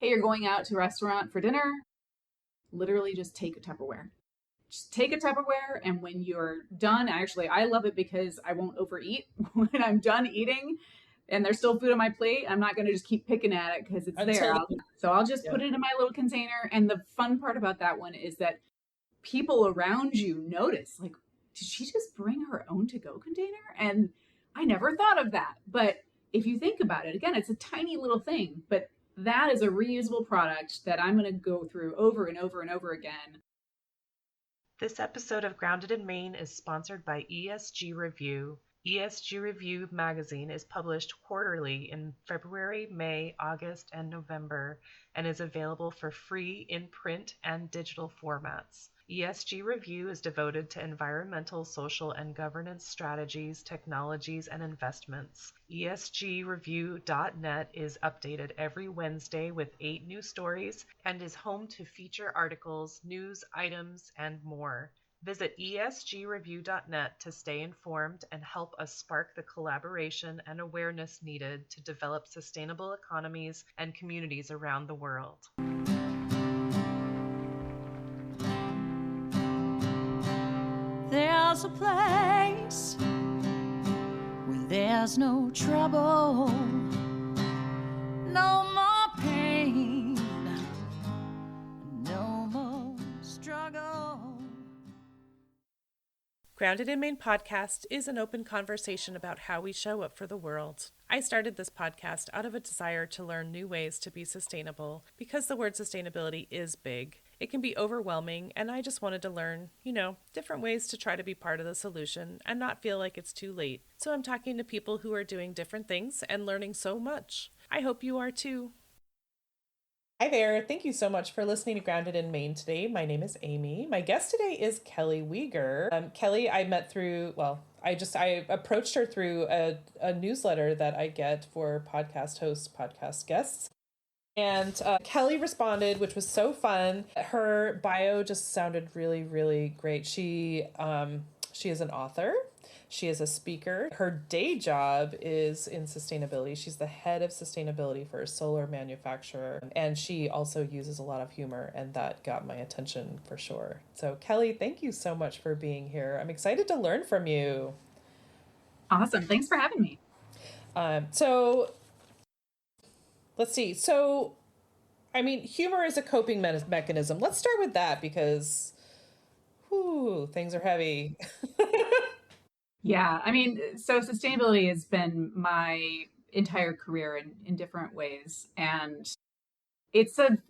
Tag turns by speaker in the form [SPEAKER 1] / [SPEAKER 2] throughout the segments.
[SPEAKER 1] Hey, you're going out to a restaurant for dinner, literally just take a Tupperware. Just take a Tupperware, and when you're done, actually, I love it because I won't overeat. When I'm done eating and there's still food on my plate, I'm not going to just keep picking at it because it's there.
[SPEAKER 2] Until
[SPEAKER 1] So I'll just
[SPEAKER 2] yeah.
[SPEAKER 1] put it in my little container. And the fun part about that one is that people around you notice, like, did she just bring her own to-go container? And I never thought of that. But if you think about it, again, it's a tiny little thing, but that is a reusable product that I'm going to go through over and over and over again.
[SPEAKER 3] This episode of Grounded in Maine is sponsored by ESG Review. ESG Review magazine is published quarterly in February, May, August, and November, and is available for free in print and digital formats. ESG Review is devoted to environmental, social, and governance strategies, technologies, and investments. ESGreview.net is updated every Wednesday with 8 new stories and is home to feature articles, news items, and more. Visit esgreview.net to stay informed and help us spark the collaboration and awareness needed to develop sustainable economies and communities around the world.
[SPEAKER 4] There's a place where there's no trouble, no more pain, no more struggle.
[SPEAKER 2] Grounded in Maine podcast is an open conversation about how we show up for the world. I started this podcast out of a desire to learn new ways to be sustainable because the word sustainability is big. It can be overwhelming, and I just wanted to learn, different ways to try to be part of the solution and not feel like it's too late. So I'm talking to people who are doing different things and learning so much. I hope you are too. Hi there. Thank you so much for listening to Grounded in Maine today. My name is Amy. My guest today is Kelly Weger. Kelly, I met through, I approached her through a newsletter that I get for podcast hosts, podcast guests. And Kelly responded, which was so fun. Her bio just sounded really, really great. She is an author. She is a speaker. Her day job is in sustainability. She's the head of sustainability for a solar manufacturer. And she also uses a lot of humor, and that got my attention for sure. So Kelly, thank you so much for being here. I'm excited to learn from you.
[SPEAKER 1] Awesome. Thanks for having me.
[SPEAKER 2] So let's see. So, humor is a coping mechanism. Let's start with that because, things are heavy.
[SPEAKER 1] Yeah. So sustainability has been my entire career in different ways. And it's an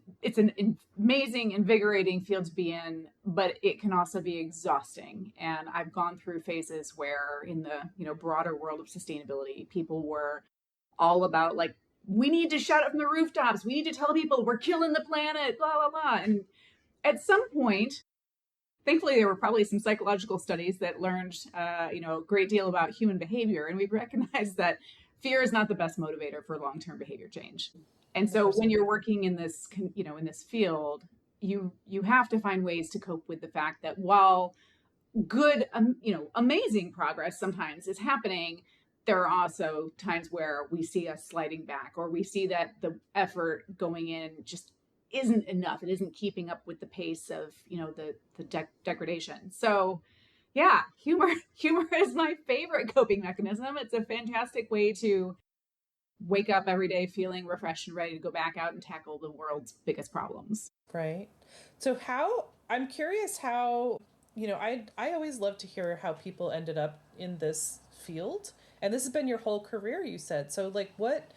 [SPEAKER 1] amazing, invigorating field to be in, but it can also be exhausting. And I've gone through phases where in the, broader world of sustainability, people were all about like, we need to shout it from the rooftops. We need to tell people we're killing the planet, blah, blah, blah. And at some point, thankfully, there were probably some psychological studies that learned, a great deal about human behavior. And we recognized that fear is not the best motivator for long-term behavior change. And so when you're working in this, in this field, you have to find ways to cope with the fact that while good, amazing progress sometimes is happening, there are also times where we see us sliding back, or we see that the effort going in just isn't enough. It isn't keeping up with the pace of, the degradation. So yeah, humor is my favorite coping mechanism. It's a fantastic way to wake up every day feeling refreshed and ready to go back out and tackle the world's biggest problems.
[SPEAKER 2] Right. So I'm curious how, I always love to hear how people ended up in this field. And this has been your whole career, you said. So like what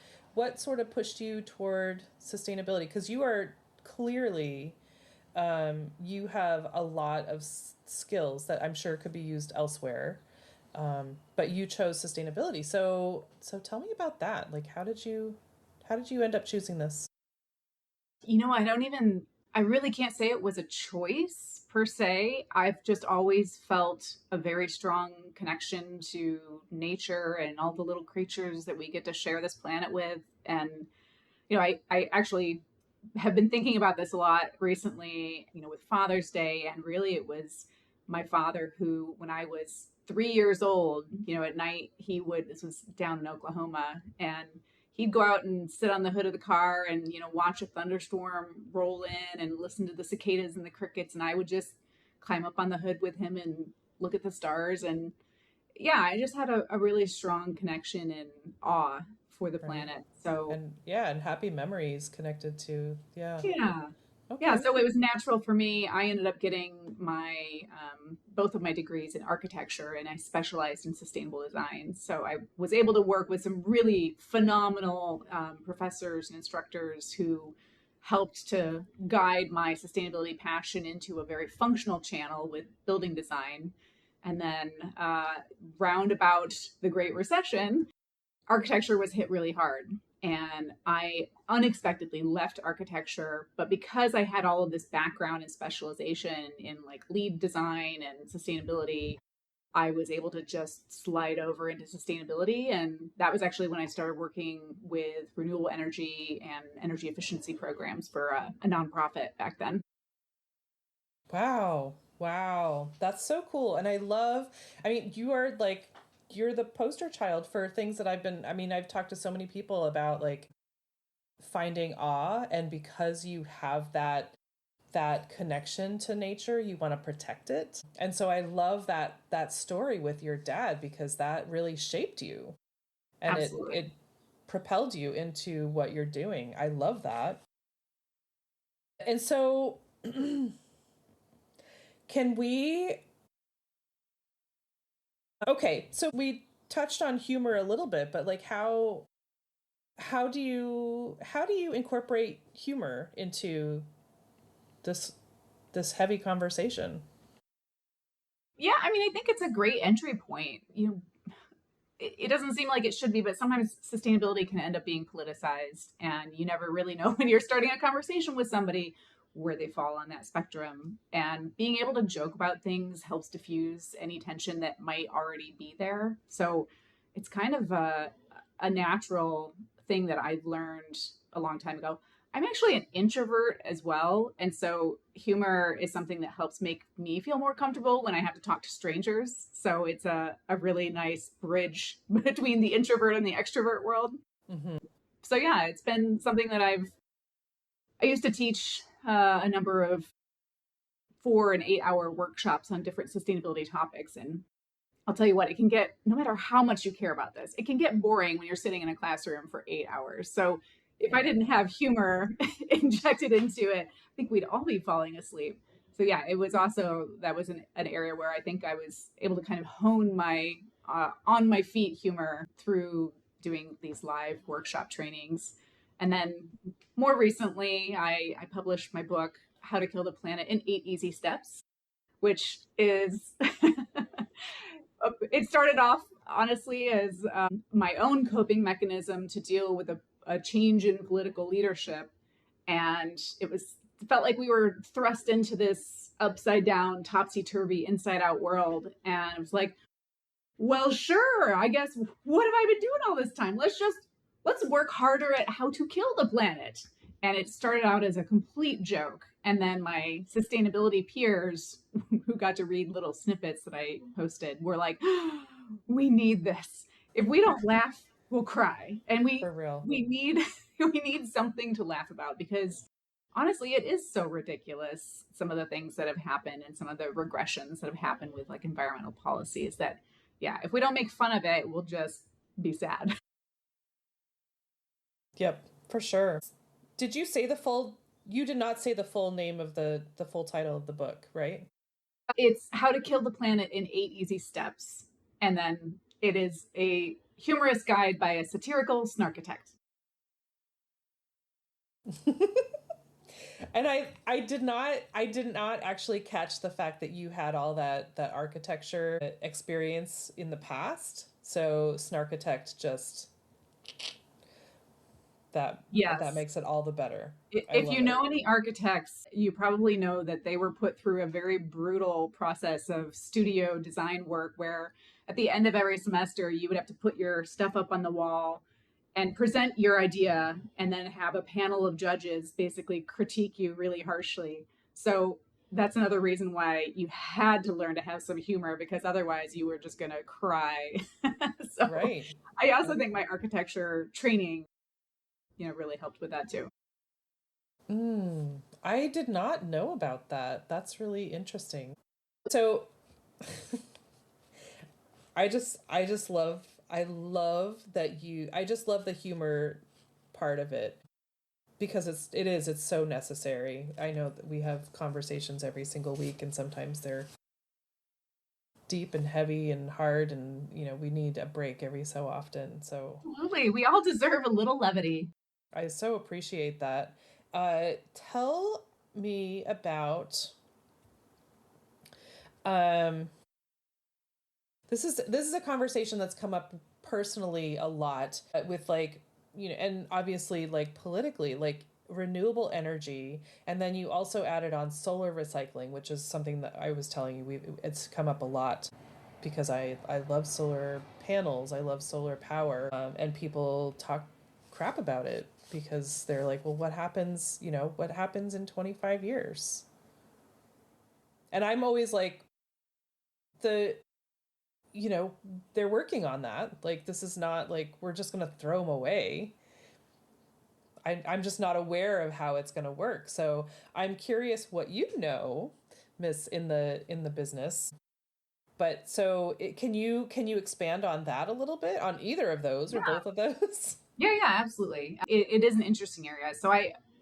[SPEAKER 2] sort of pushed you toward sustainability? Because you are clearly, you have a lot of skills that I'm sure could be used elsewhere. But you chose sustainability. So tell me about that. Like, how did you end up choosing this?
[SPEAKER 1] I really can't say it was a choice per se. I've just always felt a very strong connection to nature and all the little creatures that we get to share this planet with. And, I actually have been thinking about this a lot recently, with Father's Day. And really it was my father who, when I was 3 years old, at night, this was down in Oklahoma, and he'd go out and sit on the hood of the car and, watch a thunderstorm roll in and listen to the cicadas and the crickets. And I would just climb up on the hood with him and look at the stars. And yeah, I just had a really strong connection and awe for the planet. So,
[SPEAKER 2] and happy memories connected to,
[SPEAKER 1] yeah.
[SPEAKER 2] Okay.
[SPEAKER 1] Yeah, so it was natural for me. I ended up getting my both of my degrees in architecture, and I specialized in sustainable design. So I was able to work with some really phenomenal professors and instructors who helped to guide my sustainability passion into a very functional channel with building design. And then round about the Great Recession, architecture was hit really hard. And I unexpectedly left architecture, but because I had all of this background and specialization in like lead design and sustainability, I was able to just slide over into sustainability. And that was actually when I started working with renewable energy and energy efficiency programs for a nonprofit back then.
[SPEAKER 2] Wow. That's so cool. And you're the poster child for things that I've talked to so many people about like finding awe, and because you have that connection to nature, you want to protect it. And so I love that story with your dad, because that really shaped you and it propelled you into what you're doing. I love that. And so okay, so we touched on humor a little bit, but like how do you incorporate humor into this heavy conversation?
[SPEAKER 1] Yeah, I mean, I think it's a great entry point. It doesn't seem like it should be, but sometimes sustainability can end up being politicized, and you never really know when you're starting a conversation with somebody where they fall on that spectrum. And being able to joke about things helps diffuse any tension that might already be there. So it's kind of a natural thing that I've learned a long time ago. I'm actually an introvert as well. And so humor is something that helps make me feel more comfortable when I have to talk to strangers. So it's a really nice bridge between the introvert and the extrovert world.
[SPEAKER 2] Mm-hmm.
[SPEAKER 1] So yeah, it's been something that I used to teach a number of 4 and 8 hour workshops on different sustainability topics. And I'll tell you what, it can get, no matter how much you care about this, it can get boring when you're sitting in a classroom for 8 hours. So if I didn't have humor injected into it, I think we'd all be falling asleep. So yeah, it was also, that was an area where I think I was able to kind of hone my on my feet humor through doing these live workshop trainings. And then more recently, I published my book, How to Kill the Planet in 8 Easy Steps, which is, it started off honestly as my own coping mechanism to deal with a change in political leadership. And it felt like we were thrust into this upside down, topsy-turvy, inside out world. And it was like, well, sure, I guess, what have I been doing all this time? Let's work harder at how to kill the planet. And it started out as a complete joke. And then my sustainability peers who got to read little snippets that I posted were like, we need this. If we don't laugh, we'll cry. And we need something to laugh about, because honestly, it is so ridiculous, some of the things that have happened and some of the regressions that have happened with like environmental policies, that yeah, if we don't make fun of it, we'll just be sad.
[SPEAKER 2] Yep, for sure. Did you say you did not say the full name of the full title of the book, right?
[SPEAKER 1] It's How to Kill the Planet in 8 Easy Steps. And then it is a humorous guide by a satirical snarkitecht.
[SPEAKER 2] And I did not actually catch the fact that you had all that architecture experience in the past. So snarkitecht just that makes it all the better.
[SPEAKER 1] If you know any architects, you probably know that they were put through a very brutal process of studio design work, where at the end of every semester you would have to put your stuff up on the wall and present your idea, and then have a panel of judges basically critique you really harshly. So that's another reason why you had to learn to have some humor, because otherwise you were just going to cry. So
[SPEAKER 2] right.
[SPEAKER 1] I also think my architecture training really helped with that too.
[SPEAKER 2] I did not know about that. That's really interesting. So I just love I just love the humor part of it because it's so necessary. I know that we have conversations every single week and sometimes they're deep and heavy and hard, and we need a break every so often. So
[SPEAKER 1] Absolutely. We all deserve a little levity.
[SPEAKER 2] I so appreciate that. Tell me about this is a conversation that's come up personally a lot with and obviously politically, renewable energy, and then you also added on solar recycling, which is something that I was telling you it's come up a lot because I love solar panels, I love solar power, and people talk crap about it because they're like, well, what happens in 25 years? And I'm always like, the they're working on that. Like, this is not like we're just going to throw them away. I'm just not aware of how it's going to work. So I'm curious what Miss in the business. But so can you expand on that a little bit, on either of those or both of those?
[SPEAKER 1] Yeah, absolutely. It is an interesting area. So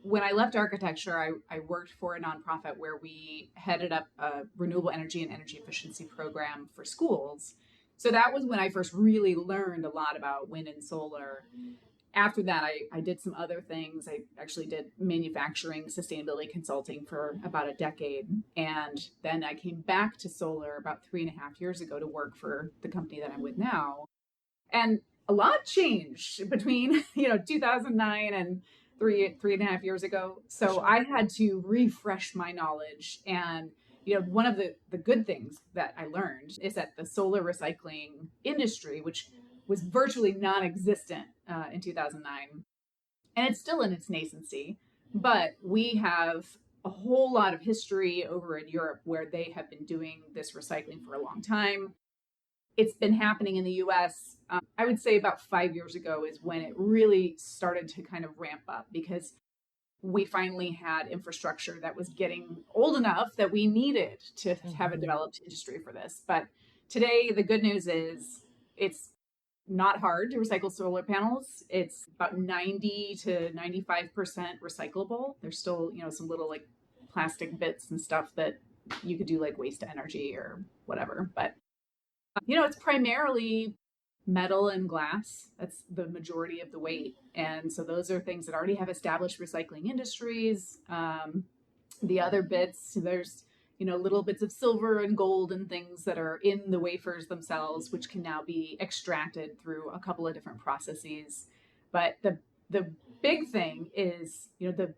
[SPEAKER 1] when I left architecture, I worked for a nonprofit where we headed up a renewable energy and energy efficiency program for schools. So that was when I first really learned a lot about wind and solar. After that, I did some other things. I actually did manufacturing sustainability consulting for about a decade. And then I came back to solar about 3.5 years ago to work for the company that I'm with now. And a lot changed between 2009 and 3.5 years ago. So
[SPEAKER 2] Sure.
[SPEAKER 1] I had to refresh my knowledge. And one of the good things that I learned is that the solar recycling industry, which was virtually non-existent in 2009, and it's still in its nascency, but we have a whole lot of history over in Europe where they have been doing this recycling for a long time. It's been happening in the US. I would say about 5 years ago is when it really started to kind of ramp up, because we finally had infrastructure that was getting old enough that we needed to have a developed industry for this. But today, the good news is it's not hard to recycle solar panels. It's about 90 to 95% recyclable. There's still, some little like plastic bits and stuff that you could do like waste to energy or whatever. But it's primarily metal and glass. That's the majority of the weight. And so those are things that already have established recycling industries. The other bits, there's, little bits of silver and gold and things that are in the wafers themselves, which can now be extracted through a couple of different processes. But the big thing is, the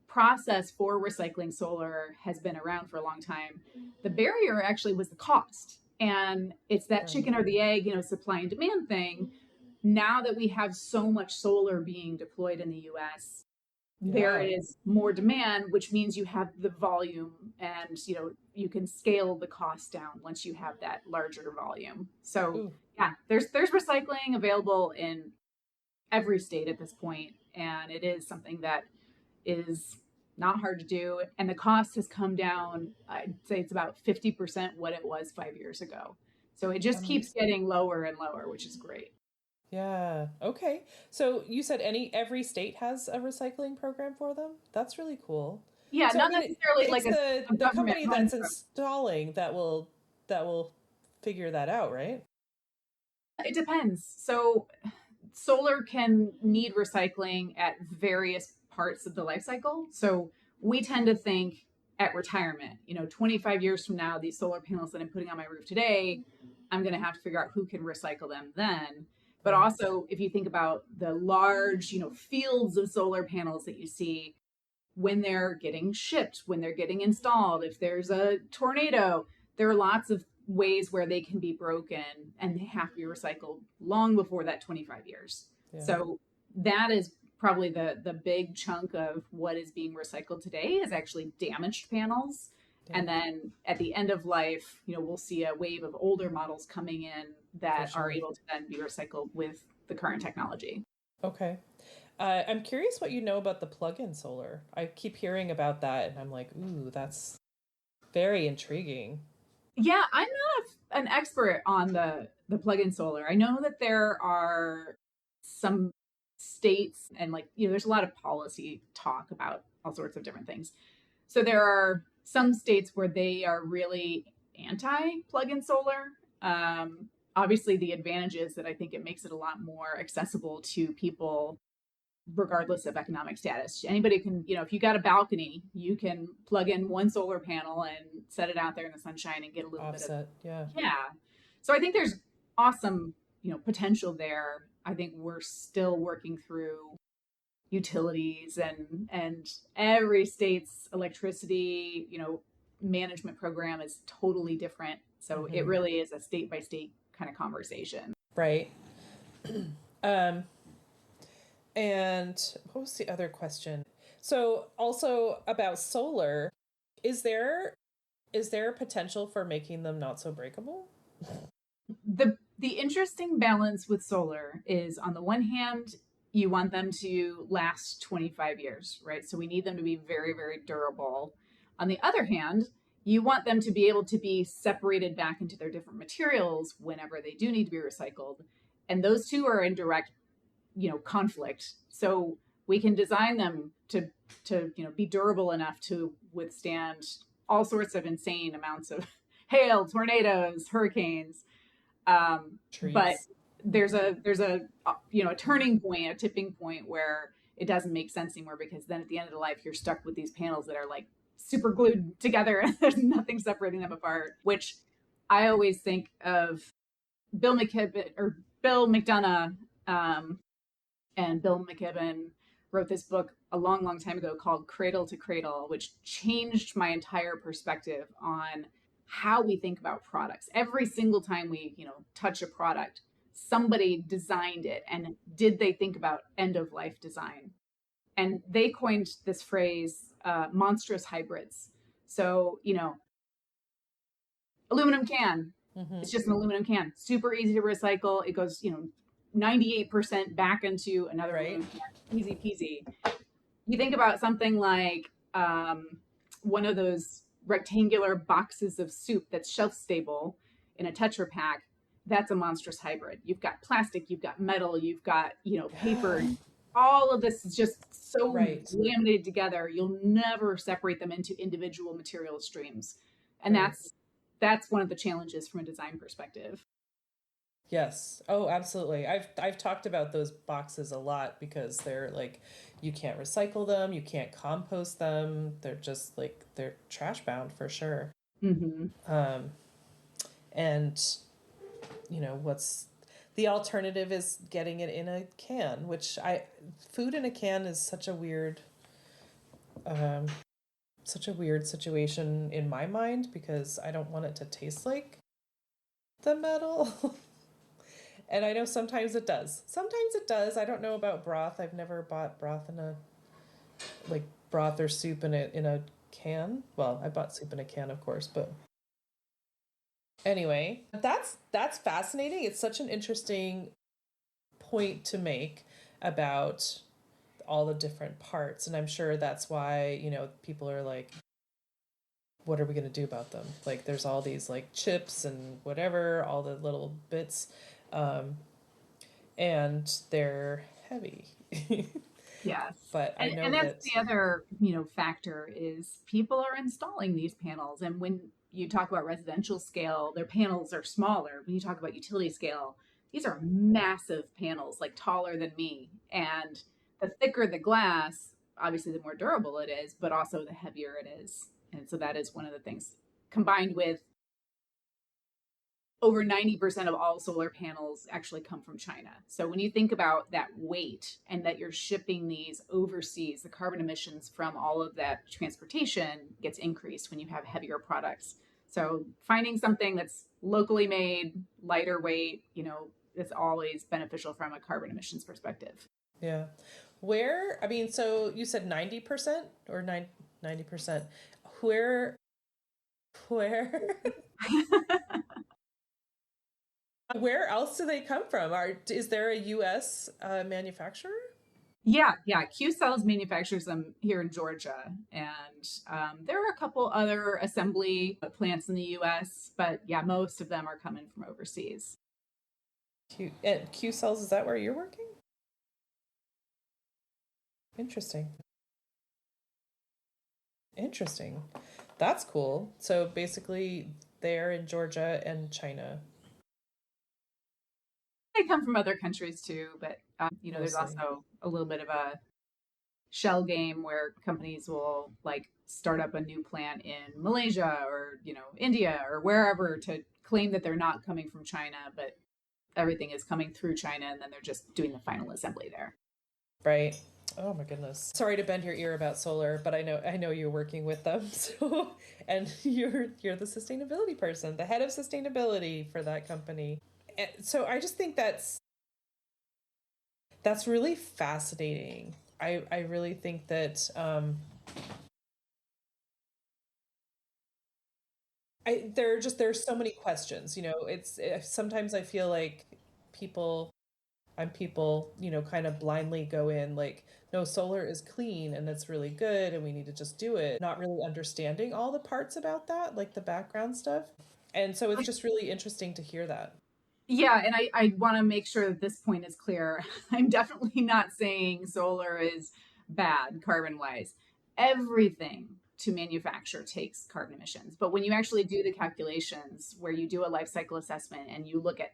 [SPEAKER 1] process for recycling solar has been around for a long time. The barrier actually was the cost. And it's that chicken or the egg, supply and demand thing. Now that we have so much solar being deployed in the US, there is more demand, which means you have the volume, and you can scale the cost down once you have that larger volume. So there's recycling available in every state at this point, and it is something that is not hard to do, and the cost has come down. I'd say it's about 50% what it was 5 years ago. So it just keeps getting lower and lower, which is great.
[SPEAKER 2] Yeah. Okay. So you said every state has a recycling program for them? That's really cool.
[SPEAKER 1] Yeah,
[SPEAKER 2] so,
[SPEAKER 1] not necessarily
[SPEAKER 2] it's
[SPEAKER 1] like
[SPEAKER 2] the company that's
[SPEAKER 1] program.
[SPEAKER 2] installing that will figure that out, right?
[SPEAKER 1] It depends. So solar can need recycling at various parts of the life cycle. So we tend to think at retirement, 25 years from now, these solar panels that I'm putting on my roof today, I'm going to have to figure out who can recycle them then. But also, if you think about the large, fields of solar panels that you see when they're getting shipped, when they're getting installed, if there's a tornado, there are lots of ways where they can be broken and they have to be recycled long before that 25 years. Yeah. So that is probably the big chunk of what is being recycled today is actually damaged panels. Yeah. And then at the end of life, we'll see a wave of older models coming in that are able to then be recycled with the current technology.
[SPEAKER 2] Okay. I'm curious what you know about the plug-in solar. I keep hearing about that, and I'm like, ooh, that's very intriguing.
[SPEAKER 1] Yeah, I'm not an expert on the plug-in solar. I know that there are some states and like, there's a lot of policy talk about all sorts of different things. So there are some states where they are really anti plug-in solar. Obviously, the advantage is that I think it makes it a lot more accessible to people regardless of economic status. Anybody can, if you got a balcony, you can plug in one solar panel and set it out there in the sunshine and get a little
[SPEAKER 2] Offset,
[SPEAKER 1] bit
[SPEAKER 2] yeah.
[SPEAKER 1] of, yeah. So I think there's awesome, potential there. I think we're still working through utilities and every state's electricity, management program is totally different. So it really is a state by state kind of conversation.
[SPEAKER 2] Right. um, and what was the other question? So also about solar, is there potential for making them not so breakable?
[SPEAKER 1] The interesting balance with solar is, on the one hand, you want them to last 25 years, right? So we need them to be very, very durable. On the other hand, you want them to be able to be separated back into their different materials whenever they do need to be recycled. And those two are in direct, conflict. So we can design them to be durable enough to withstand all sorts of insane amounts of hail, tornadoes, hurricanes. But there's a turning point, a tipping point where it doesn't make sense anymore, because then at the end of the life, you're stuck with these panels that are like super glued together and there's nothing separating them apart, which I always think of Bill McDonough, and Bill McKibben wrote this book a long, long time ago called Cradle to Cradle, which changed my entire perspective on how we think about products. Every single time we, touch a product, somebody designed it, and did they think about end of life design? And they coined this phrase, monstrous hybrids. So, aluminum can. It's just an aluminum can. Super easy to recycle. It goes, 98% back into another aluminum can. Easy peasy. You think about something like one of those rectangular boxes of soup that's shelf stable in a Tetra Pak. That's a monstrous hybrid. You've got plastic, you've got metal, you've got, paper. All of this is just so laminated together. You'll never separate them into individual material streams. And that's one of the challenges from a design perspective.
[SPEAKER 2] Yes. Oh, absolutely. I've talked about those boxes a lot because they're like, you can't recycle them, you can't compost them. They're just like, they're trash bound for sure. And what's the alternative is getting it in a can, which food in a can is such a weird situation in my mind, because I don't want it to taste like the metal. And I know sometimes it does. Sometimes it does. I don't know about broth. I've never bought broth broth or soup in a can. Well, I bought soup in a can, of course, but anyway, that's fascinating. It's such an interesting point to make about all the different parts, and I'm sure that's why, people are like, what are we going to do about them? Like, there's all these like chips and whatever, all the little bits. And they're heavy.
[SPEAKER 1] Yes.
[SPEAKER 2] But I know
[SPEAKER 1] that's the other, factor is people are installing these panels. And when you talk about residential scale, their panels are smaller. When you talk about utility scale, these are massive panels, like taller than me. And the thicker the glass, obviously the more durable it is, but also the heavier it is. And so that is one of the things, combined with over 90% of all solar panels actually come from China. So when you think about that weight and that you're shipping these overseas, the carbon emissions from all of that transportation gets increased when you have heavier products. So finding something that's locally made, lighter weight, is always beneficial from a carbon emissions perspective.
[SPEAKER 2] Yeah. So you said 90% or 90%. Where Where else do they come from? Is there a U.S. manufacturer?
[SPEAKER 1] Yeah. Q Cells manufactures them here in Georgia, and there are a couple other assembly plants in the U.S., but yeah, most of them are coming from overseas.
[SPEAKER 2] Q cells, is that where you're working? Interesting. Interesting. That's cool. So basically, they're in Georgia and China
[SPEAKER 1] They come from other countries too, but there's
[SPEAKER 2] mostly.
[SPEAKER 1] also a little bit of a shell game where companies will like start up a new plant in Malaysia or India or wherever to claim that they're not coming from China, but everything is coming through China, and then they're just doing the final assembly there.
[SPEAKER 2] Right. Oh my goodness. Sorry to bend your ear about solar, but I know you're working with them. So and you're the sustainability person, the head of sustainability for that company. And so I just think that's really fascinating. I really think that there's so many questions. It's sometimes I feel like people people, kind of blindly go in like, no, solar is clean and it's really good and we need to just do it, not really understanding all the parts about that, like the background stuff. And so it's just really interesting to hear that.
[SPEAKER 1] Yeah, and I want to make sure that this point is clear. I'm definitely not saying solar is bad carbon wise. Everything to manufacture takes carbon emissions. But when you actually do the calculations where you do a life cycle assessment and you look at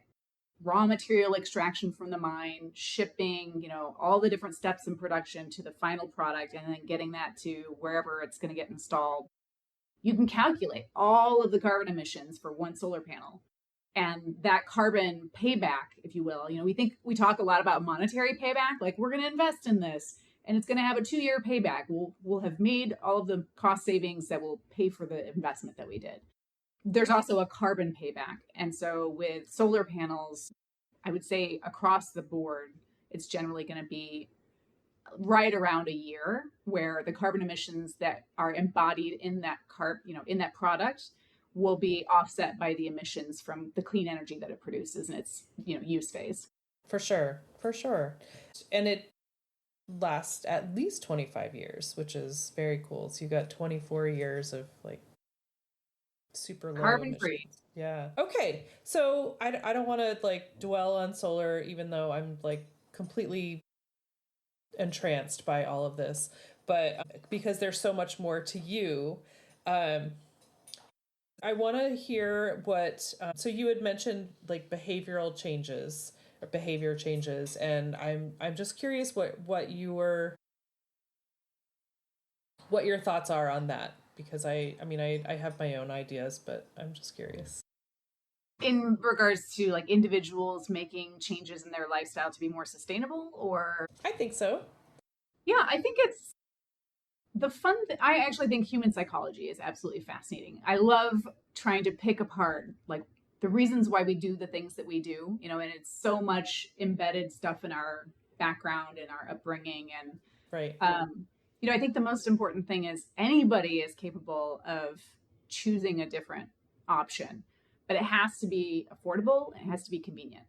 [SPEAKER 1] raw material extraction from the mine, shipping, all the different steps in production to the final product, and then getting that to wherever it's going to get installed, you can calculate all of the carbon emissions for one solar panel. And that carbon payback, if you will, we talk a lot about monetary payback, like we're going to invest in this and it's going to have a 2-year payback. We'll have made all of the cost savings that will pay for the investment that we did. There's also a carbon payback. And so with solar panels, I would say across the board, it's generally going to be right around a year where the carbon emissions that are embodied in that in that product will be offset by the emissions from the clean energy that it produces in its use phase.
[SPEAKER 2] For sure, for sure. And it lasts at least 25 years, which is very cool. So you got 24 years of like super low
[SPEAKER 1] Carbon
[SPEAKER 2] emissions.
[SPEAKER 1] free.
[SPEAKER 2] Yeah. Okay. So I don't want to like dwell on solar, even though I'm like completely entranced by all of this, but because there's so much more to you, I want to hear what. So you had mentioned like behavioral changes or behavior changes, and I'm just curious what your thoughts are on that, because I have my own ideas, but I'm just curious.
[SPEAKER 1] In regards to like individuals making changes in their lifestyle to be more sustainable, or
[SPEAKER 2] I think so.
[SPEAKER 1] yeah, I think it's the fun I actually think human psychology is absolutely fascinating. I love trying to pick apart like the reasons why we do the things that we do, and it's so much embedded stuff in our background and our upbringing. And
[SPEAKER 2] Right.
[SPEAKER 1] I think the most important thing is anybody is capable of choosing a different option, but it has to be affordable and it has to be convenient.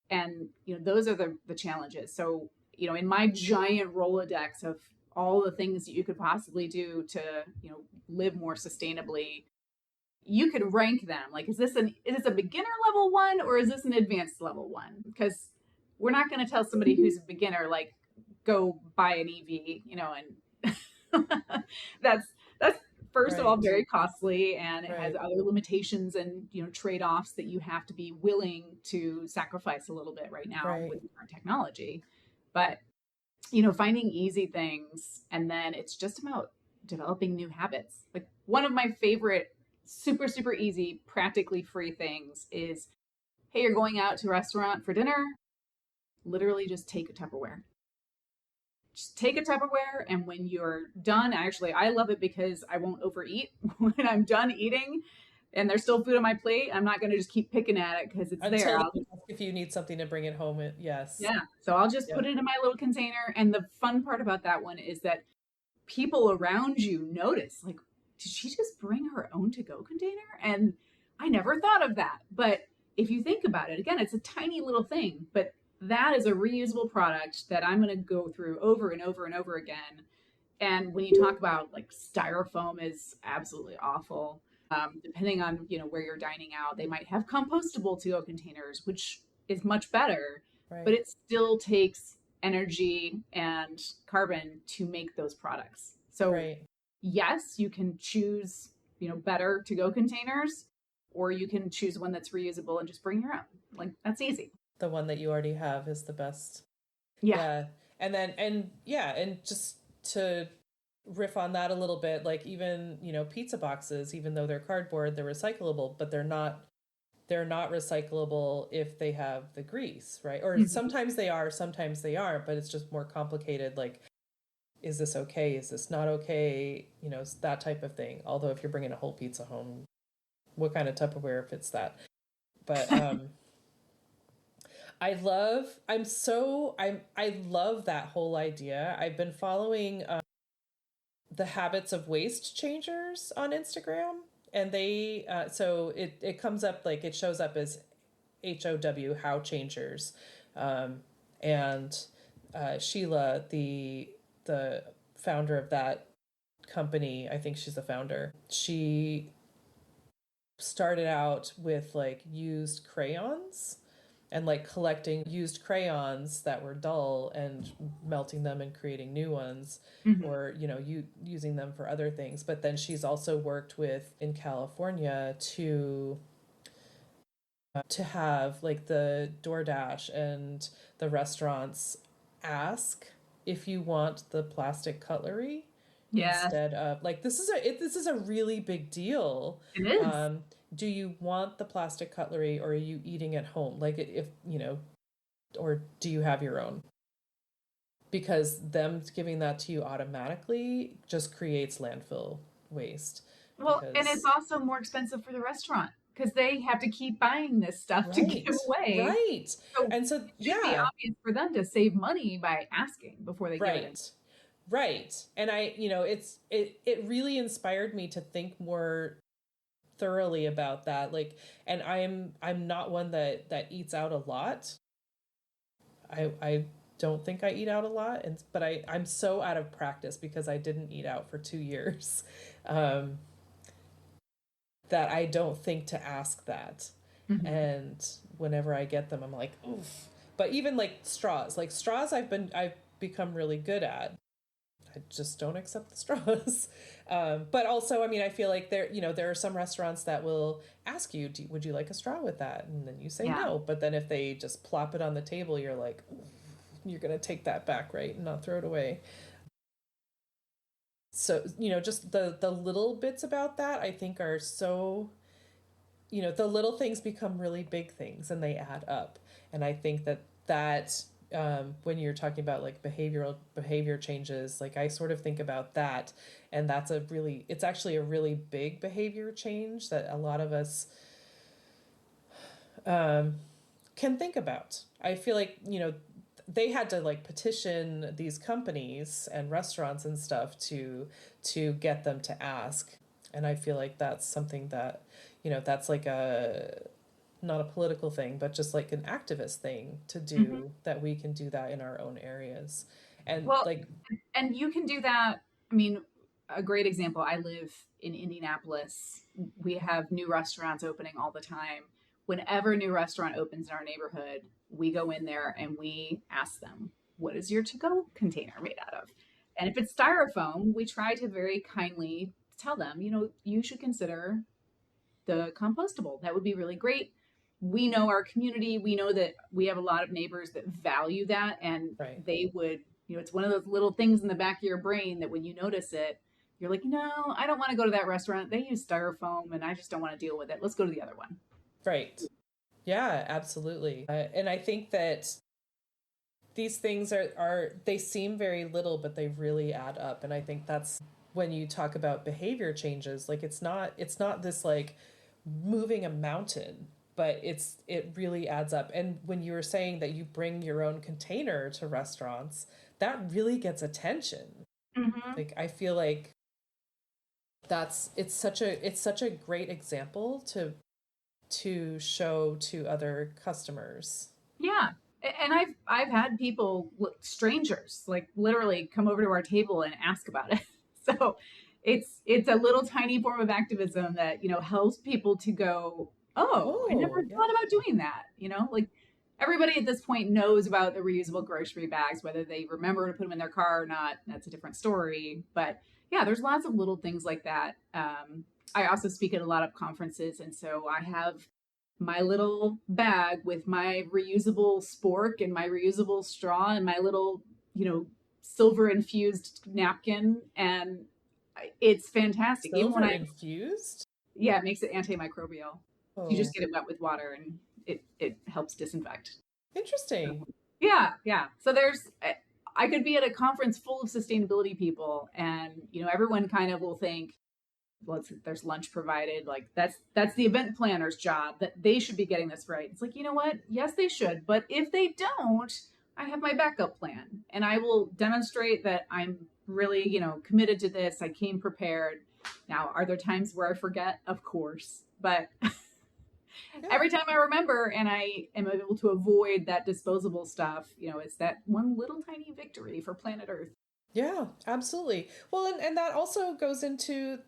[SPEAKER 1] And those are the challenges. So in my giant Rolodex of all the things that you could possibly do to live more sustainably, you could rank them like, is this a beginner level one or is this an advanced level one? Because we're not going to tell somebody who's a beginner like go buy an EV, and that's first of all very costly, and it has other limitations and trade-offs that you have to be willing to sacrifice a little bit right now with current technology. But finding easy things, and then it's just about developing new habits. Like one of my favorite super super easy practically free things is, hey, you're going out to a restaurant for dinner, literally just take a Tupperware. Just take a Tupperware, and when you're done, actually, I love it because I won't overeat. When I'm done eating and there's still food on my plate, I'm not going to just keep picking at it because it's there.
[SPEAKER 2] If you need something to bring it home, yes.
[SPEAKER 1] Yeah. So I'll just put it in my little container. And the fun part about that one is that people around you notice, like, did she just bring her own to-go container? And I never thought of that. But if you think about it, again, it's a tiny little thing, but that is a reusable product that I'm going to go through over and over and over again. And when you talk about like styrofoam is absolutely awful. Depending on, where you're dining out, they might have compostable to-go containers, which is much better, but
[SPEAKER 2] Right.
[SPEAKER 1] it still takes energy and carbon to make those products. So
[SPEAKER 2] Right.
[SPEAKER 1] yes, you can choose, better to-go containers, or you can choose one that's reusable and just bring your own. Like, that's easy.
[SPEAKER 2] The one that you already have is the best.
[SPEAKER 1] Yeah.
[SPEAKER 2] Yeah. And just to riff on that a little bit, like even, pizza boxes, even though they're cardboard, they're recyclable, but they're not recyclable if they have the grease, right? Or sometimes they are, sometimes they aren't, but it's just more complicated. Like, is this okay? Is this not okay? That type of thing. Although if you're bringing a whole pizza home, what kind of Tupperware fits that? But I love that whole idea. I've been following the Habits of Waste Changers on Instagram, and they so it comes up, like, it shows up as how changers, and Sheila, the founder of that company, I think she's the founder. She started out with like used crayons and like collecting used crayons that were dull and melting them and creating new ones, or using them for other things. But then she's also worked with in California to have like the DoorDash and the restaurants ask if you want the plastic cutlery
[SPEAKER 1] Yes,
[SPEAKER 2] instead of, like, this is a really big deal.
[SPEAKER 1] it is.
[SPEAKER 2] Do you want the plastic cutlery, or are you eating at home? Like, if or do you have your own? Because them giving that to you automatically just creates landfill waste.
[SPEAKER 1] Well, and it's
[SPEAKER 2] Because
[SPEAKER 1] also more expensive for the restaurant because they have to keep buying this stuff to give
[SPEAKER 2] right,
[SPEAKER 1] away.
[SPEAKER 2] right,
[SPEAKER 1] So
[SPEAKER 2] and so
[SPEAKER 1] it should be
[SPEAKER 2] yeah,
[SPEAKER 1] obvious for them to save money by asking before they give it in.
[SPEAKER 2] right, right. And it really inspired me to think more thoroughly about that. Like, and I'm not one that eats out a lot. I don't think I eat out a lot, but I'm so out of practice because I didn't eat out for 2 years, um, that I don't think to ask that.
[SPEAKER 1] Mhm.
[SPEAKER 2] And whenever I get them, I'm like, oof. But even like straws, I've become really good at. I just don't accept the straws. But also, I mean, I feel like there are some restaurants that will ask you, would you like a straw with that? And then you say
[SPEAKER 1] Yeah.
[SPEAKER 2] no. But then if they just plop it on the table, you're like, you're going to take that back, right? And not throw it away. So, just the little bits about that, I think, are so, the little things become really big things and they add up. And I think that when you're talking about like behavior changes, like I sort of think about that, and it's actually a really big behavior change that a lot of us can think about. I feel like, they had to like petition these companies and restaurants and stuff to get them to ask. And I feel like that's something that, that's like a not a political thing, but just like an activist thing to
[SPEAKER 1] Mhm.
[SPEAKER 2] do, that we can do that in our own areas. And
[SPEAKER 1] Well,
[SPEAKER 2] like,
[SPEAKER 1] and you can do that. I mean, a great example, I live in Indianapolis. We have new restaurants opening all the time. Whenever a new restaurant opens in our neighborhood, we go in there and we ask them, what is your to-go container made out of? And if it's styrofoam, we try to very kindly tell them, you should consider the compostable. That would be really great. We know our community. We know that we have a lot of neighbors that value that, and
[SPEAKER 2] right,
[SPEAKER 1] they would, it's one of those little things in the back of your brain that when you notice it, you're like, no, I don't want to go to that restaurant. They use styrofoam and I just don't want to deal with it. Let's go to the other one.
[SPEAKER 2] right. Yeah, absolutely. And I think that these things are they seem very little, but they really add up. And I think that's when you talk about behavior changes, like it's not this like moving a mountain, but it really adds up. And when you were saying that you bring your own container to restaurants, that really gets attention.
[SPEAKER 1] Mm-hmm.
[SPEAKER 2] Like, I feel like it's such a great example to show to other customers.
[SPEAKER 1] Yeah. And I've had people, strangers, like literally come over to our table and ask about it. So it's a little tiny form of activism that, helps people to go, oh, I never
[SPEAKER 2] Oh, yeah.
[SPEAKER 1] thought about doing that. Like everybody at this point knows about the reusable grocery bags, whether they remember to put them in their car or not, that's a different story. But yeah, there's lots of little things like that. I also speak at a lot of conferences, and so I have my little bag with my reusable spork and my reusable straw and my little, silver infused napkin. And it's fantastic. Even when
[SPEAKER 2] Silver infused?
[SPEAKER 1] yeah, it makes it antimicrobial. You
[SPEAKER 2] Oh,
[SPEAKER 1] just get it wet with water and it helps disinfect.
[SPEAKER 2] interesting.
[SPEAKER 1] Yeah, yeah. So I could be at a conference full of sustainability people, and everyone kind of will think, well, there's lunch provided. Like that's the event planner's job. That they should be getting this right. It's like, you know what? Yes, they should. But if they don't, I have my backup plan, and I will demonstrate that I'm really, committed to this. I came prepared. Now, are there times where I forget? Of course, but
[SPEAKER 2] Yeah.
[SPEAKER 1] every time I remember and I am able to avoid that disposable stuff, it's that one little tiny victory for planet Earth.
[SPEAKER 2] Yeah, absolutely. Well, and that also goes into,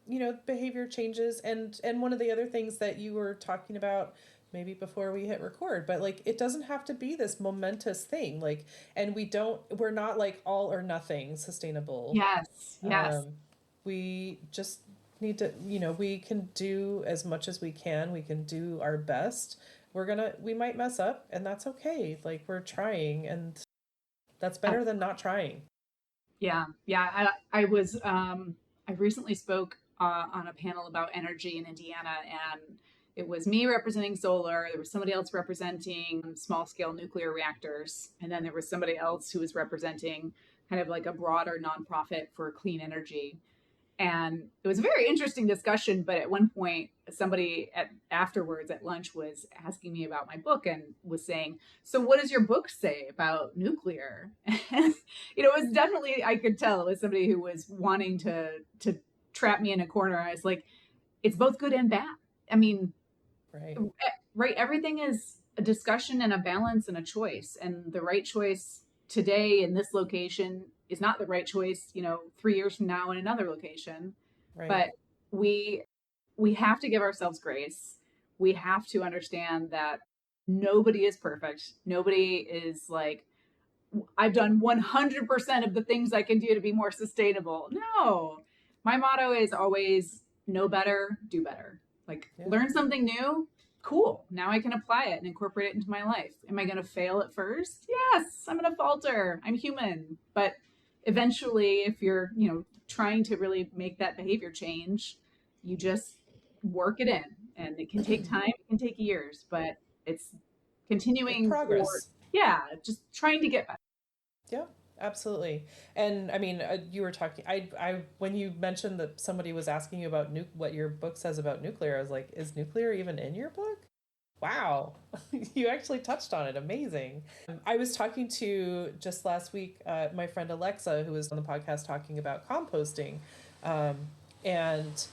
[SPEAKER 2] behavior changes and one of the other things that you were talking about maybe before we hit record, but like it doesn't have to be this momentous thing. Like, and we're not like all or nothing sustainable.
[SPEAKER 1] Yes, yes.
[SPEAKER 2] Um, we just need to, we can do as much as we can. We can do our best. We might mess up, and that's okay. Like, we're trying, and that's better than not trying.
[SPEAKER 1] Yeah, yeah. I recently spoke on a panel about energy in Indiana, and it was me representing solar. There was somebody else representing small scale nuclear reactors, and then there was somebody else who was representing kind of like a broader nonprofit for clean energy. And it was a very interesting discussion, but at one point somebody afterwards at lunch was asking me about my book and was saying, so what does your book say about nuclear? And it was definitely, I could tell it was somebody who was wanting to trap me in a corner. I was like, it's both good and bad. I mean,
[SPEAKER 2] Right.
[SPEAKER 1] right, everything is a discussion and a balance and a choice, and the right choice today in this location is not the right choice 3 years from now in another location.
[SPEAKER 2] Right.
[SPEAKER 1] But we have to give ourselves grace. We have to understand that nobody is perfect. Nobody is like, I've done 100% of the things I can do to be more sustainable. No, my motto is always know better, do better. Like,
[SPEAKER 2] Yeah.
[SPEAKER 1] learn something new. Cool. Now I can apply it and incorporate it into my life. Am I going to fail at first? Yes, I'm going to falter. I'm human. But eventually, if you're, trying to really make that behavior change, you just work it in. And it can take time, it can take years, but it's continuing
[SPEAKER 2] Progress.
[SPEAKER 1] yeah, just trying to get better.
[SPEAKER 2] Yeah, absolutely. And I mean, you were talking. I when you mentioned that somebody was asking you about what your book says about nuclear, I was like, is nuclear even in your book? Wow, you actually touched on it. Amazing. I was talking to just last week my friend Alexa, who was on the podcast talking about composting, and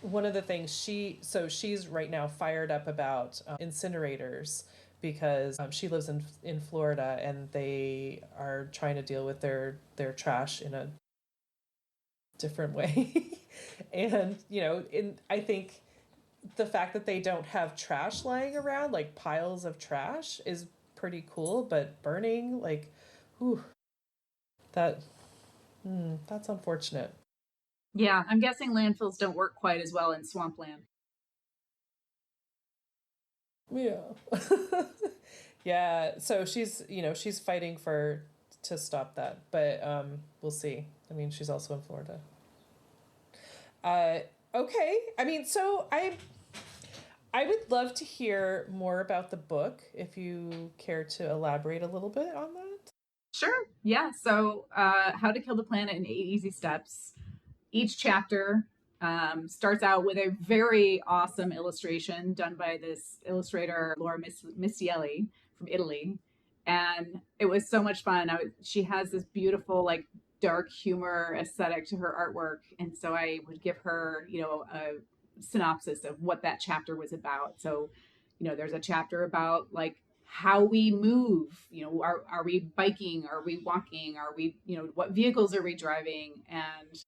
[SPEAKER 2] one of the things she's right now fired up about incinerators because she lives in Florida and they are trying to deal with their trash in a different way. And I think the fact that they don't have trash lying around, like piles of trash, is pretty cool, but burning, like, whew, that's unfortunate.
[SPEAKER 1] Yeah, I'm guessing landfills don't work quite as well in swampland.
[SPEAKER 2] Yeah. Yeah, so she's fighting to stop that, but we'll see. I mean, she's also in Florida. Okay. I mean, so I would love to hear more about the book if you care to elaborate a little bit on that.
[SPEAKER 1] Sure. Yeah. So, How to Kill the Planet in 8 Easy Steps. Each chapter starts out with a very awesome illustration done by this illustrator, Laura Missielli from Italy. And it was so much fun. She has this beautiful, like, dark humor aesthetic to her artwork. And so I would give her, a synopsis of what that chapter was about. So, there's a chapter about like how we move. Are we biking? Are we walking? Are we, what vehicles are we driving? And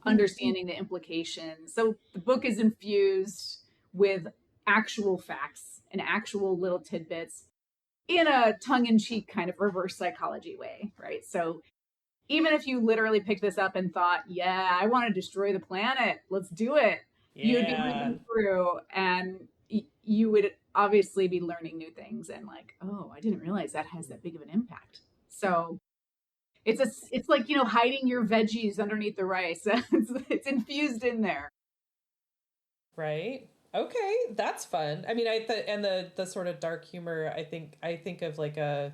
[SPEAKER 1] understanding the implications. So the book is infused with actual facts and actual little tidbits in a tongue-in-cheek kind of reverse psychology way, right? So even if you literally picked this up and thought, yeah, I want to destroy the planet, let's do it, you would be reading through and you would obviously be learning new things and like, oh, I didn't realize that has that big of an impact. So it's like, hiding your veggies underneath the rice. It's infused in there.
[SPEAKER 2] Right. Okay, that's fun. I mean, and the sort of dark humor, I think of like a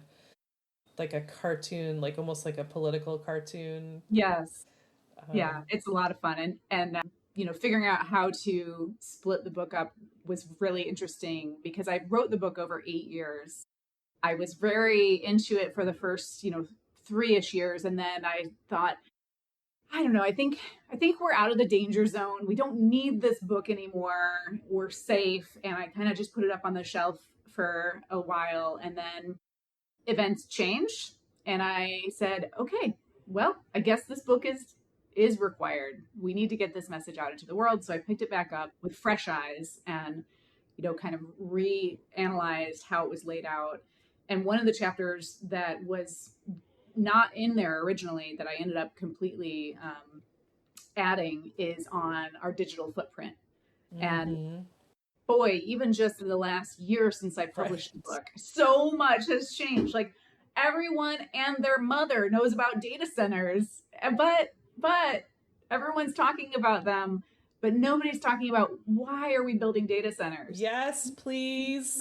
[SPEAKER 2] cartoon, like almost like a political cartoon.
[SPEAKER 1] Yes. Yeah, it's a lot of fun. And figuring out how to split the book up was really interesting because I wrote the book over 8 years. I was very into it for the first, 3-ish years. And then I thought, I don't know, I think we're out of the danger zone. We don't need this book anymore. We're safe. And I kind of just put it up on the shelf for a while. And then events changed. And I said, okay, well, I guess this book is required. We need to get this message out into the world. So I picked it back up with fresh eyes and, kind of reanalyzed how it was laid out. And one of the chapters that was not in there originally that I ended up completely adding is on our digital footprint. Mm-hmm. And boy, even just in the last year since I published the book, so much has changed. Like everyone and their mother knows about data centers, but everyone's talking about them, but nobody's talking about why are we building data centers?
[SPEAKER 2] Yes, please.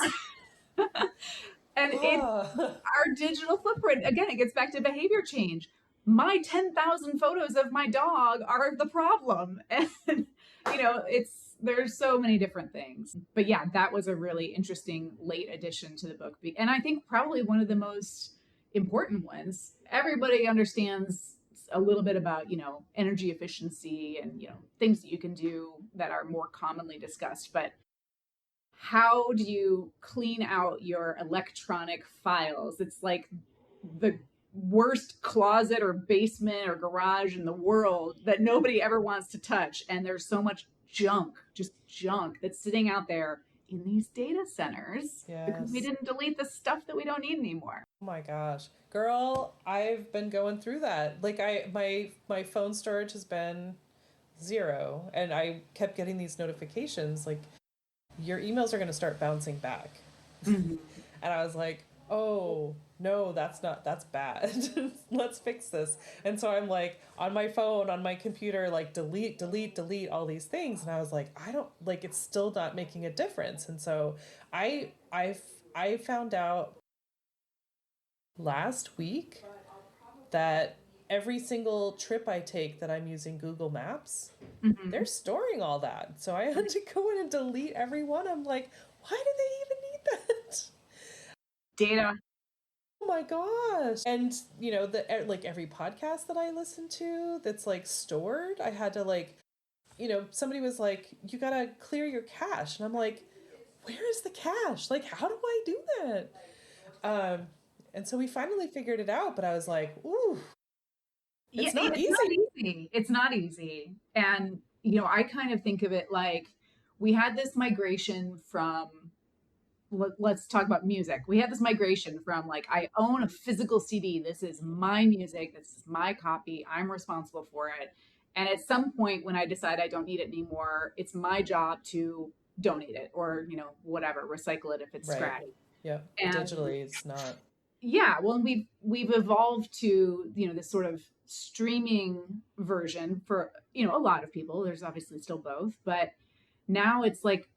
[SPEAKER 1] And it's our digital footprint. Again, it gets back to behavior change. My 10,000 photos of my dog are the problem. And, there's so many different things. But yeah, that was a really interesting late addition to the book. And I think probably one of the most important ones. Everybody understands a little bit about, energy efficiency and, things that you can do that are more commonly discussed. But how do you clean out your electronic files? It's like the worst closet or basement or garage in the world that nobody ever wants to touch. And there's so much junk that's sitting out there in these data centers because we didn't delete the stuff that we don't need anymore.
[SPEAKER 2] Oh my gosh, girl, I've been going through that. Like my phone storage has been 0 and I kept getting these notifications like, your emails are going to start bouncing back. Mm-hmm. And I was like, oh no, that's bad. Let's fix this. And so I'm like on my phone, on my computer, like delete all these things. And I was like, it's still not making a difference. And so I found out last week that every single trip I take that I'm using Google Maps, they're storing all that. So I had to go in and delete every one. I'm like, why do they even need that?
[SPEAKER 1] Data.
[SPEAKER 2] Oh my gosh. And, every podcast that I listen to that's like stored, I had to somebody was like, you got to clear your cache. And I'm like, where is the cache? Like, how do I do that? And so we finally figured it out, but I was like, ooh. It's not easy.
[SPEAKER 1] It's not easy. And, I kind of think of it like we had this migration from, let's talk about music. We had this migration from like, I own a physical CD. This is my music. This is my copy. I'm responsible for it. And at some point when I decide I don't need it anymore, it's my job to donate it or, whatever, recycle it if it's scratchy.
[SPEAKER 2] Yeah. And digitally, it's not.
[SPEAKER 1] Yeah. Well, we've evolved to, this sort of streaming version for, a lot of people. There's obviously still both, but now it's like,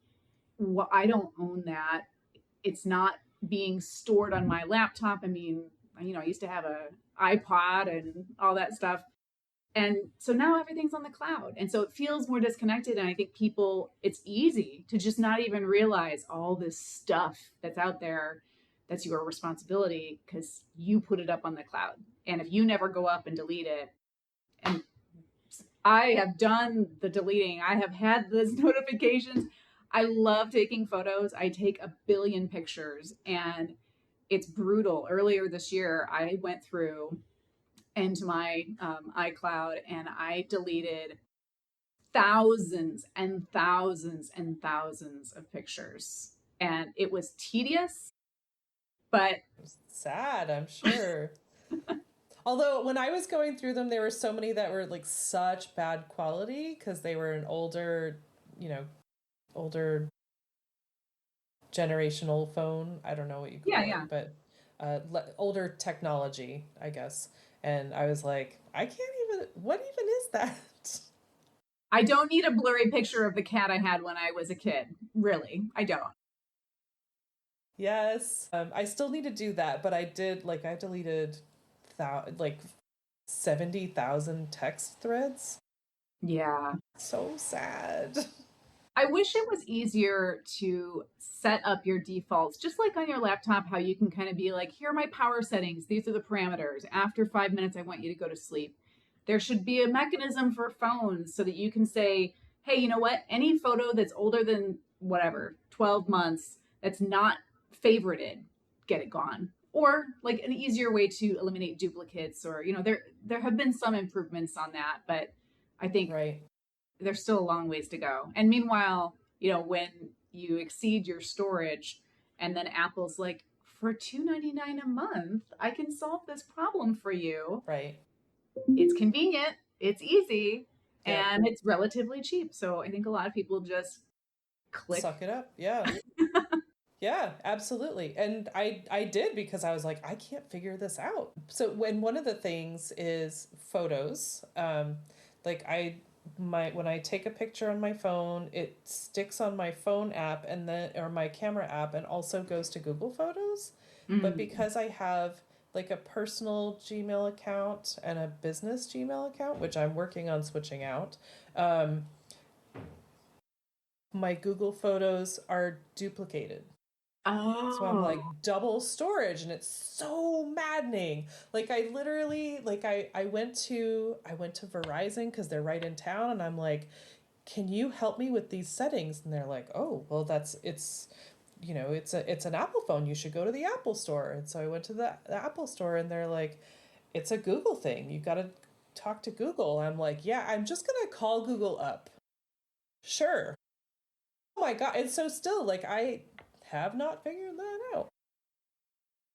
[SPEAKER 1] well, I don't own that. It's not being stored on my laptop. I mean, I used to have a iPod and all that stuff. And so now everything's on the cloud. And so it feels more disconnected. And I think it's easy to just not even realize all this stuff that's out there that's your responsibility because you put it up on the cloud. And if you never go up and delete it, and I have done the deleting, I have had those notifications. I love taking photos. I take a billion pictures and it's brutal. Earlier this year, I went through into my iCloud and I deleted thousands and thousands and thousands of pictures. And it was tedious, but
[SPEAKER 2] Sad, I'm sure. Although when I was going through them, there were so many that were like such bad quality because they were an older, older generational phone. I don't know what you call
[SPEAKER 1] yeah,
[SPEAKER 2] it,
[SPEAKER 1] yeah.
[SPEAKER 2] but older technology, I guess. And I was like, I can't even, what even is that?
[SPEAKER 1] I don't need a blurry picture of the cat I had when I was a kid. Really, I don't.
[SPEAKER 2] Yes. I still need to do that, but I did, like, I deleted like 70,000 text threads.
[SPEAKER 1] Yeah.
[SPEAKER 2] So sad.
[SPEAKER 1] I wish it was easier to set up your defaults, just like on your laptop, how you can kind of be like, here are my power settings. These are the parameters. After 5 minutes, I want you to go to sleep. There should be a mechanism for phones so that you can say, hey, you know what? Any photo that's older than whatever, 12 months, that's not favorited, get it gone. Or like an easier way to eliminate duplicates, or, there have been some improvements on that, but I think
[SPEAKER 2] Right.
[SPEAKER 1] there's still a long ways to go. And meanwhile, when you exceed your storage and then Apple's like, for $2.99 a month, I can solve this problem for you.
[SPEAKER 2] Right.
[SPEAKER 1] It's convenient, it's easy,
[SPEAKER 2] Yep.
[SPEAKER 1] and it's relatively cheap. So I think a lot of people just click.
[SPEAKER 2] Suck it up. Yeah. Yeah, absolutely. And I did, because I was like, I can't figure this out. So when one of the things is photos, like when I take a picture on my phone, it sticks on my phone app and then, or my camera app, and also goes to Google Photos. But because I have like a personal Gmail account and a business Gmail account, which I'm working on switching out, my Google Photos are duplicated.
[SPEAKER 1] Oh.
[SPEAKER 2] So I'm like double storage, and it's so maddening. Like I literally, like I went to Verizon because they're right in town, and I'm like, can you help me with these settings? And they're like, oh, well, it's an Apple phone. You should go to the Apple store. And so I went to the Apple store, and they're like, it's a Google thing. You got to talk to Google. I'm like, yeah, I'm just going to call Google up. Sure. Oh my God. And so still, like, I have not figured that out.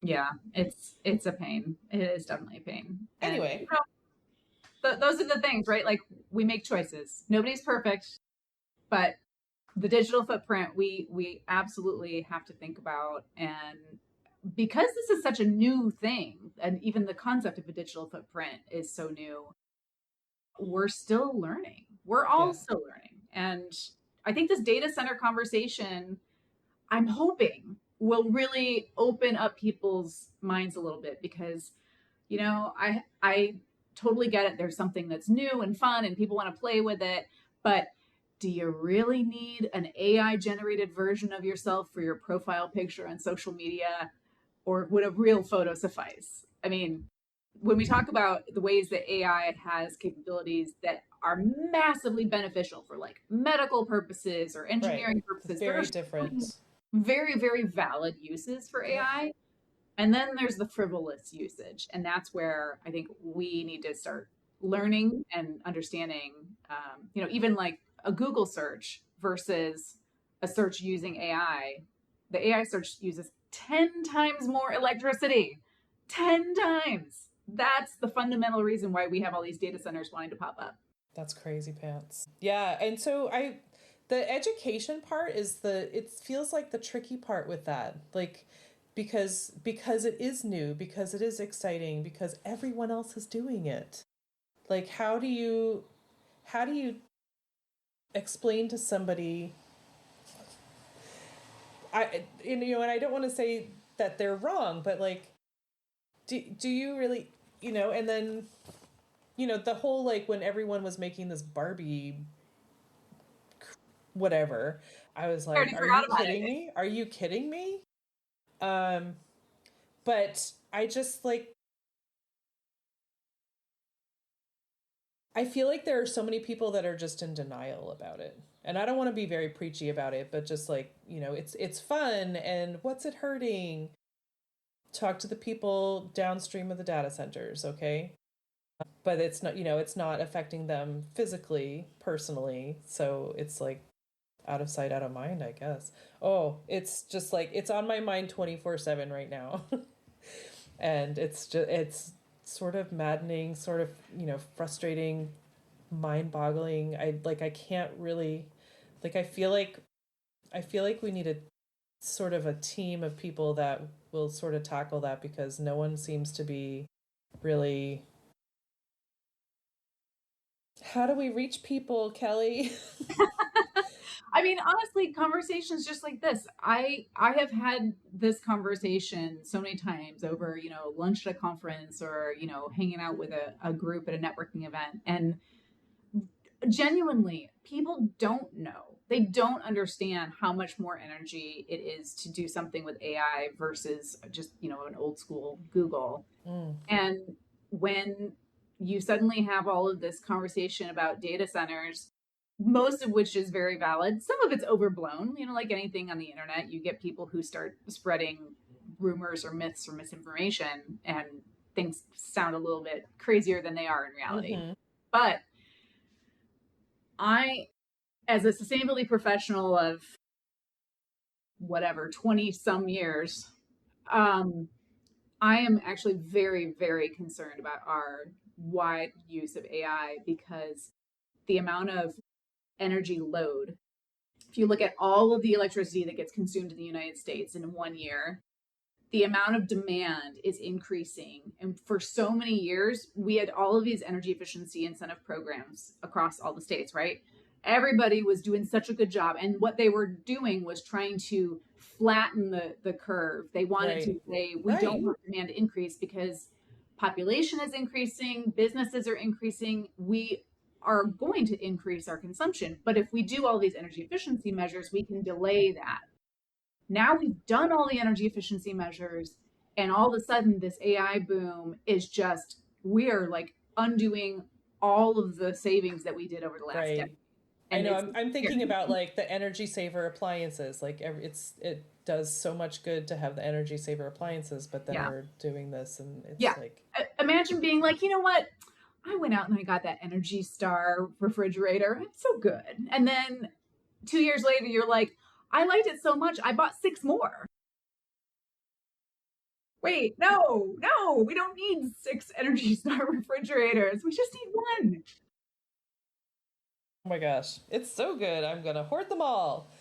[SPEAKER 1] Yeah, it's a pain. It is definitely a pain.
[SPEAKER 2] Anyway.
[SPEAKER 1] And, those are the things, right? Like, we make choices. Nobody's perfect, but the digital footprint we absolutely have to think about. And because this is such a new thing, and even the concept of a digital footprint is so new, we're still learning. We're all still learning. And I think this data center conversation, I'm hoping, will really open up people's minds a little bit, because I totally get it. There's something that's new and fun and people want to play with it, but do you really need an AI generated version of yourself for your profile picture on social media, or would a real photo suffice? I mean, when we talk about the ways that AI has capabilities that are massively beneficial for like medical purposes or engineering purposes,
[SPEAKER 2] very different,
[SPEAKER 1] very, very valid uses for AI. And then there's the frivolous usage. And that's where I think we need to start learning and understanding, even like a Google search versus a search using AI. The AI search uses 10 times more electricity. 10 times. That's the fundamental reason why we have all these data centers wanting to pop up.
[SPEAKER 2] That's crazy pants. Yeah. And so the education part it feels like the tricky part with that. Like, because it is new, because it is exciting, because everyone else is doing it. Like, how do you explain to somebody, and I don't want to say that they're wrong, but like, do you really, and then, the whole, like, when everyone was making this Barbie whatever, I was like, are you kidding me? Are you kidding me? But I just, like, I feel like there are so many people that are just in denial about it. And I don't want to be very preachy about it, but just like, it's fun, and what's it hurting? talk to the people downstream of the data centers, okay? But it's not, it's not affecting them physically, personally. So it's like out of sight, out of mind, I guess. Oh, it's just like it's on my mind 24/7 right now. And it's sort of maddening, sort of, frustrating, mind-boggling. I can't really like I feel like we need a sort of a team of people that will sort of tackle that because no one seems to be really. How do we reach people, Kelly?
[SPEAKER 1] I mean, honestly, conversations just like this. I have had this conversation so many times over, lunch at a conference or, hanging out with a group at a networking event. And genuinely, people don't know. They don't understand how much more energy it is to do something with AI versus just, an old school Google.
[SPEAKER 2] Mm,
[SPEAKER 1] And when you suddenly have all of this conversation about data centers, most of which is very valid, some of it's overblown, like anything on the internet, you get people who start spreading rumors or myths or misinformation, and things sound a little bit crazier than they are in reality.
[SPEAKER 2] mm-hmm.
[SPEAKER 1] But I, as a sustainability professional of whatever, 20 some years, I am actually very, very concerned about our wide use of AI because the amount of energy load, if you look at all of the electricity that gets consumed in the United States in 1 year, the amount of demand is increasing. And for so many years, we had all of these energy efficiency incentive programs across all the states, right? Everybody was doing such a good job. And what they were doing was trying to flatten the curve. They wanted
[SPEAKER 2] Right.
[SPEAKER 1] to say, we
[SPEAKER 2] Right.
[SPEAKER 1] don't want demand to increase because population is increasing, businesses are increasing. We are going to increase our consumption. But if we do all these energy efficiency measures, we can delay that. Now we've done all the energy efficiency measures, and all of a sudden, this AI boom is just, we're like undoing all of the savings that we did over the last decade.
[SPEAKER 2] Right. I
[SPEAKER 1] And
[SPEAKER 2] know.
[SPEAKER 1] it's
[SPEAKER 2] I'm thinking about like the energy saver appliances. Like it does so much good to have the energy saver appliances, but then
[SPEAKER 1] yeah,
[SPEAKER 2] we're doing this, and it's
[SPEAKER 1] yeah.
[SPEAKER 2] like,
[SPEAKER 1] Imagine being like, you know what? I went out and I got that Energy Star refrigerator. It's so good. And then 2 years later, you're like, I liked it so much, I bought 6 more. Wait, no, we don't need 6 Energy Star refrigerators. We just need one.
[SPEAKER 2] oh my gosh, it's so good. I'm gonna hoard them all.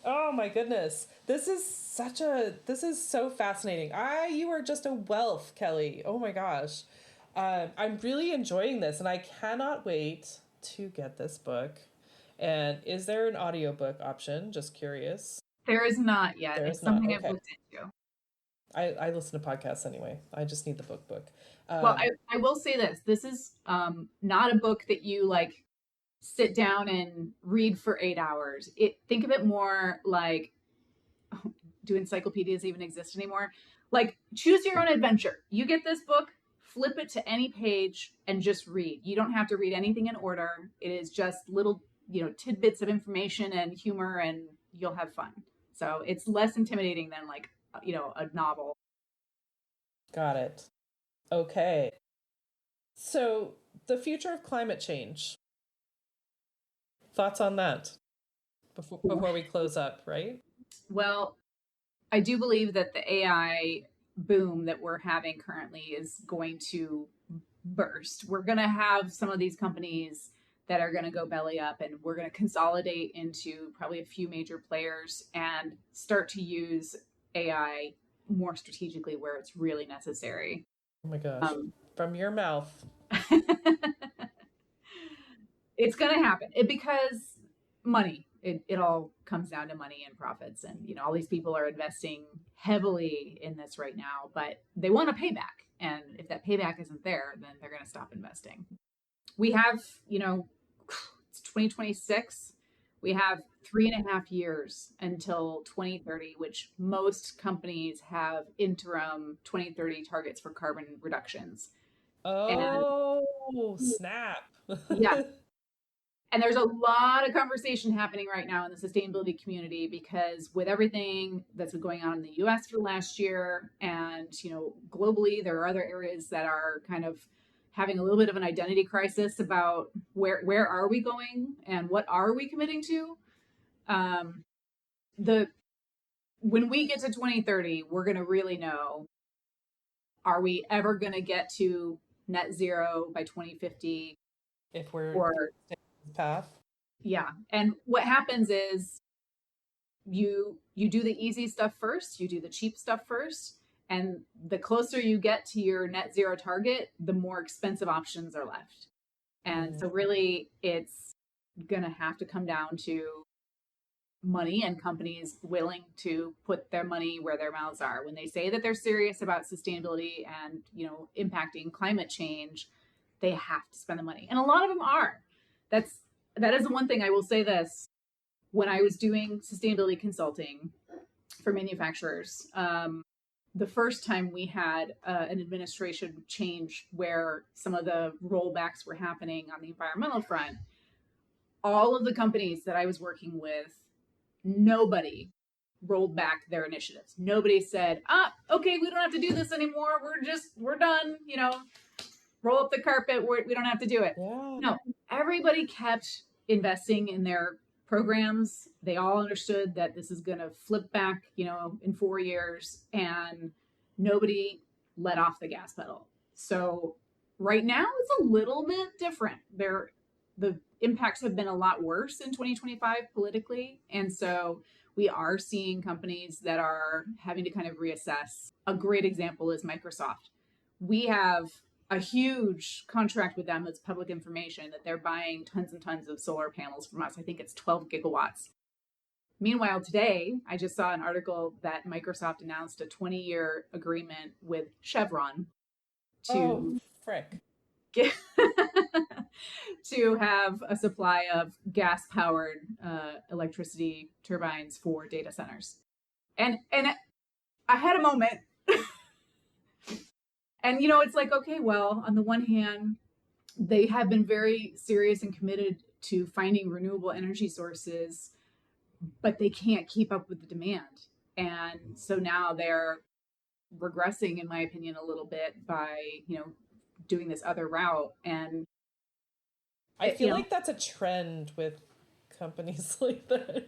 [SPEAKER 2] Oh my goodness. This is so fascinating. You are just a wealth, Kelly. Oh my gosh. I'm really enjoying this and I cannot wait to get this book. And is there an audiobook option? Just curious.
[SPEAKER 1] There is not yet.
[SPEAKER 2] There
[SPEAKER 1] It's
[SPEAKER 2] is not.
[SPEAKER 1] something I've
[SPEAKER 2] Okay.
[SPEAKER 1] looked into.
[SPEAKER 2] I listen to podcasts anyway. I just need the book.
[SPEAKER 1] Well,
[SPEAKER 2] Um,
[SPEAKER 1] I will say this. This is not a book that you like sit down and read for 8 hours. Think of it more like, do encyclopedias even exist anymore? Like, choose your own adventure. You get this book, flip it to any page and just read. You don't have to read anything in order. It is just little, tidbits of information and humor, and you'll have fun. So it's less intimidating than like, a novel.
[SPEAKER 2] got it. Okay. So, the future of climate change. Thoughts on that before we close up, right?
[SPEAKER 1] Well, I do believe that the AI boom that we're having currently is going to burst. We're going to have some of these companies that are going to go belly up, and we're going to consolidate into probably a few major players and start to use AI more strategically where it's really necessary.
[SPEAKER 2] Oh my gosh. From your mouth.
[SPEAKER 1] It's going to happen because money. It all comes down to money and profits. And, all these people are investing heavily in this right now, but they want a payback. And if that payback isn't there, then they're going to stop investing. We have, it's 2026. We have 3.5 years until 2030, which most companies have interim 2030 targets for carbon reductions.
[SPEAKER 2] Oh, snap.
[SPEAKER 1] Yeah. And there's a lot of conversation happening right now in the sustainability community, because with everything that's been going on in the US for the last year, and globally, there are other areas that are kind of having a little bit of an identity crisis about where are we going and what are we committing to. The When we get to 2030, we're going to really know, are we ever going to get to net zero by 2050?
[SPEAKER 2] If we're
[SPEAKER 1] Or
[SPEAKER 2] staying on this path.
[SPEAKER 1] yeah. And what happens is you do the easy stuff first, you do the cheap stuff first, and the closer you get to your net zero target, the more expensive options are left. And so really it's going to have to come down to money and companies willing to put their money where their mouths are. When they say that they're serious about sustainability and, impacting climate change, they have to spend the money. And a lot of them are. That is the one thing I will say this. When I was doing sustainability consulting for manufacturers, the first time we had an administration change where some of the rollbacks were happening on the environmental front, all of the companies that I was working with, nobody rolled back their initiatives. Nobody said, okay, we don't have to do this anymore. We're done. Roll up the carpet. We don't have to do it.
[SPEAKER 2] Yeah.
[SPEAKER 1] No, everybody kept investing in their programs. They all understood that this is going to flip back, in 4 years, and nobody let off the gas pedal. So right now it's a little bit different. The impacts have been a lot worse in 2025 politically. And so we are seeing companies that are having to kind of reassess. A great example is Microsoft. We have a huge contract with them that's public information, that they're buying tons and tons of solar panels from us. I think it's 12 gigawatts. Meanwhile, today, I just saw an article that Microsoft announced a 20-year agreement with Chevron to get to have a supply of gas-powered electricity turbines for data centers. And I had a moment. And, it's like, okay, well, on the one hand, they have been very serious and committed to finding renewable energy sources, but they can't keep up with the demand. And so now they're regressing, in my opinion, a little bit by, doing this other route. And
[SPEAKER 2] I feel like that's a trend with companies like that.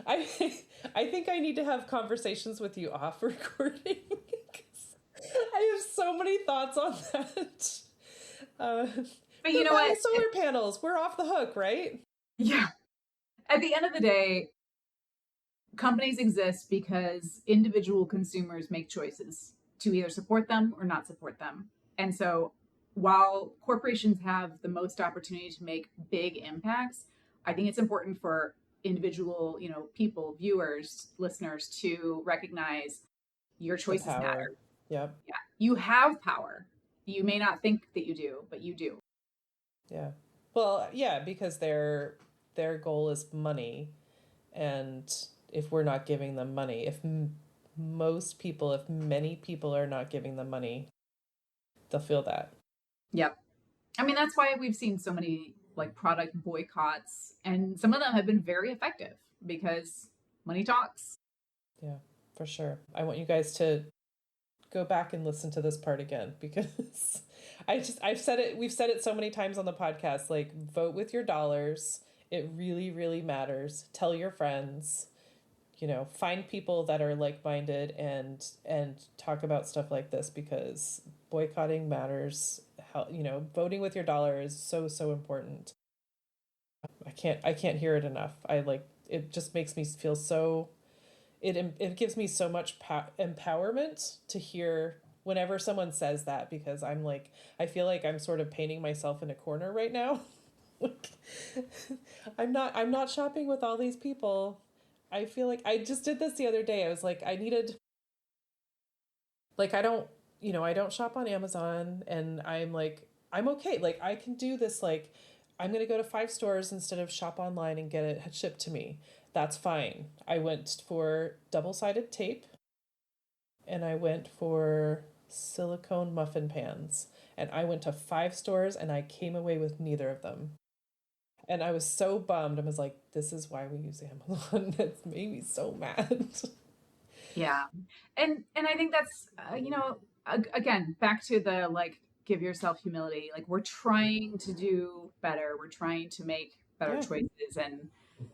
[SPEAKER 2] I think I need to have conversations with you off recording. I have so many thoughts on that.
[SPEAKER 1] But you know what?
[SPEAKER 2] Solar panels, we're off the hook, right?
[SPEAKER 1] Yeah. At the end of the day, companies exist because individual consumers make choices to either support them or not support them. And so while corporations have the most opportunity to make big impacts, I think it's important for individual, people, viewers, listeners to recognize your choices matter.
[SPEAKER 2] Yep.
[SPEAKER 1] Yeah. You have power. You may not think that you do, but you do.
[SPEAKER 2] Yeah. Well, yeah, because their goal is money. And if we're not giving them money, if many people are not giving them money, they'll feel that.
[SPEAKER 1] Yep. I mean, that's why we've seen so many product boycotts, and some of them have been very effective because money talks.
[SPEAKER 2] Yeah, for sure. I want you guys to go back and listen to this part again, because we've said it so many times on the podcast, vote with your dollars. It really, really matters. Tell your friends, find people that are like-minded and talk about stuff like this, because boycotting matters. How, voting with your dollar is so, so important. I can't hear it enough. It just makes me feel so, it gives me so much empowerment to hear whenever someone says that, because I feel like I'm sort of painting myself in a corner right now. I'm not shopping with all these people. I feel like I just did this the other day. I was like, I don't shop on Amazon, and I'm okay. I can do this. I'm going to go to 5 stores instead of shop online and get it shipped to me. That's fine. I went for double-sided tape, and I went for silicone muffin pans, and I went to 5 stores, and I came away with neither of them. And I was so bummed. I was like, this is why we use Amazon. That's made me so mad.
[SPEAKER 1] Yeah. And I think that's again, back to the like give yourself humility. Like we're trying to do better. We're trying to make better
[SPEAKER 2] Yeah.
[SPEAKER 1] choices, and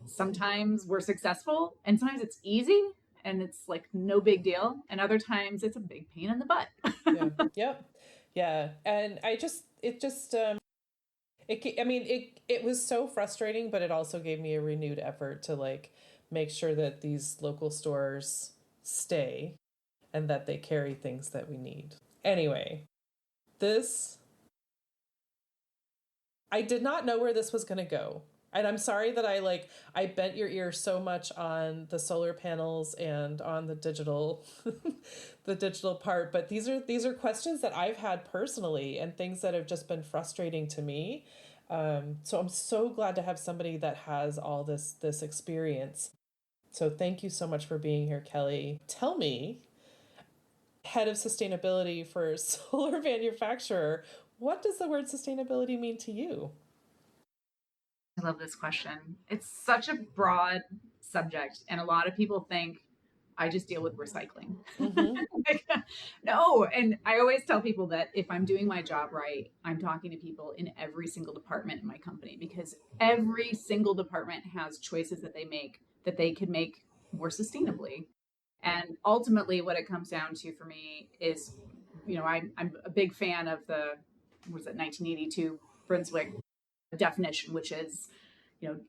[SPEAKER 1] sometimes we're successful and sometimes it's easy and it's like no big deal, and other times it's a big pain in the butt.
[SPEAKER 2] Yeah. Yep. Yeah. And I mean, it was so frustrating, but it also gave me a renewed effort to like make sure that these local stores stay and that they carry things that we need. Anyway, this I did not know where this was going to go. And I'm sorry that I bent your ear so much on the solar panels and on the digital the digital part, but these are questions that I've had personally and things that have just been frustrating to me. So I'm so glad to have somebody that has all this experience. So thank you so much for being here, Kelly. Tell me, head of sustainability for a solar manufacturer, what does the word sustainability mean to you?
[SPEAKER 1] I love this question. It's such a broad subject, and a lot of people think I just deal with recycling.
[SPEAKER 2] Mm-hmm.
[SPEAKER 1] Like, no, and I always tell people that if I'm doing my job right, I'm talking to people in every single department in my company, because every single department has choices that they make that they could make more sustainably. And ultimately, what it comes down to for me is, I'm a big fan of the, what was it, 1982 Brunswick definition, which is,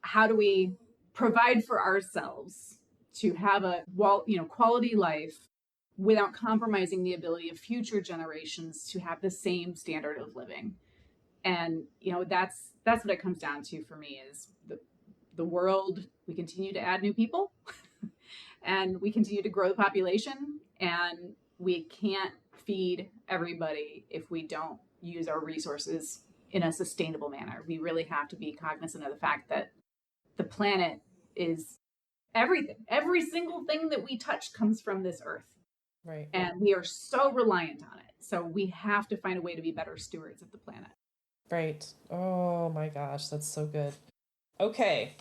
[SPEAKER 1] how do we provide for ourselves to have a quality life without compromising the ability of future generations to have the same standard of living. And that's what it comes down to for me is the world. We continue to add new people and we continue to grow the population, and we can't feed everybody if we don't use our resources in a sustainable manner. We really have to be cognizant of the fact that the planet is everything. Every single thing that we touch comes from this earth.
[SPEAKER 2] Right.
[SPEAKER 1] And we are so reliant on it. So we have to find a way to be better stewards of the planet.
[SPEAKER 2] Right. Oh my gosh, that's so good. Okay.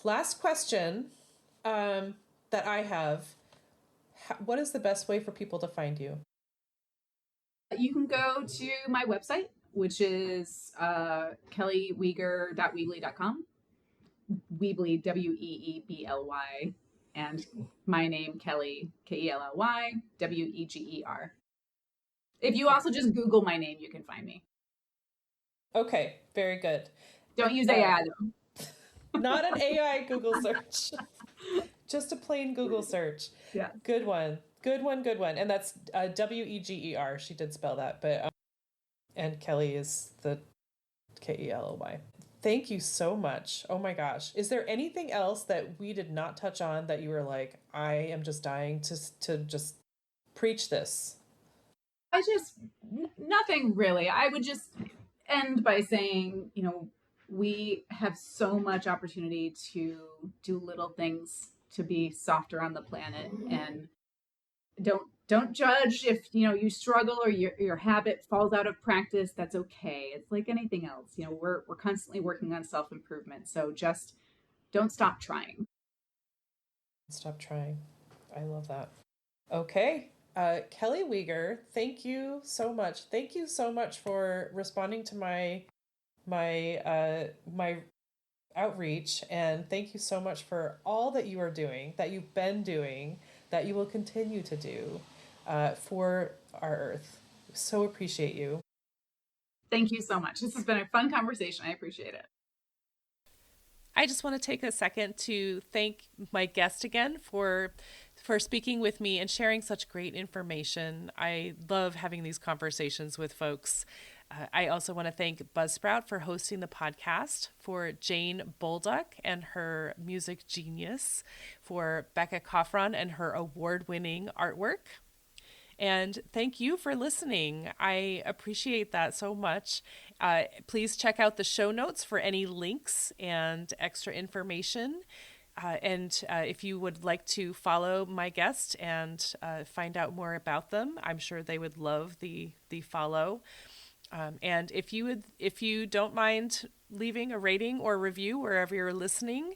[SPEAKER 2] Last question that I have. What is the best way for people to find you?
[SPEAKER 1] You can go to my website, which is kellyweger.weebly.com. Weebly, Weebly, and my name, Kelly, Kelly, Weger. If you also just Google my name, you can find me.
[SPEAKER 2] Okay, very good.
[SPEAKER 1] Don't use AI though.
[SPEAKER 2] Not an AI Google search. Just a plain Google search.
[SPEAKER 1] Yeah.
[SPEAKER 2] Good one. Good one. Good one. And that's Weger. She did spell that, but and Kelly is the Kelly. Thank you so much. Oh my gosh. Is there anything else that we did not touch on that you were like, I am just dying to just preach this?
[SPEAKER 1] Nothing really. I would just end by saying, we have so much opportunity to do little things to be softer on the planet, and don't judge if you struggle or your habit falls out of practice. That's okay. It's like anything else. We're constantly working on self-improvement, so just don't stop trying.
[SPEAKER 2] Stop trying. I love that. Okay. Kelly Weger, thank you so much. Thank you so much for responding to my outreach, and thank you so much for all that you are doing, that you've been doing, that you will continue to do for our Earth. So appreciate you.
[SPEAKER 1] Thank you so much. This has been a fun conversation. I appreciate it.
[SPEAKER 2] I just want to take a second to thank my guest again for speaking with me and sharing such great information. I love having these conversations with folks. I also want to thank Buzzsprout for hosting the podcast, for Jane Bolduck and her music genius, for Becca Coffron and her award-winning artwork. And thank you for listening. I appreciate that so much. Please check out the show notes for any links and extra information. And if you would like to follow my guest and find out more about them, I'm sure they would love the follow. And if you don't mind leaving a rating or review wherever you're listening,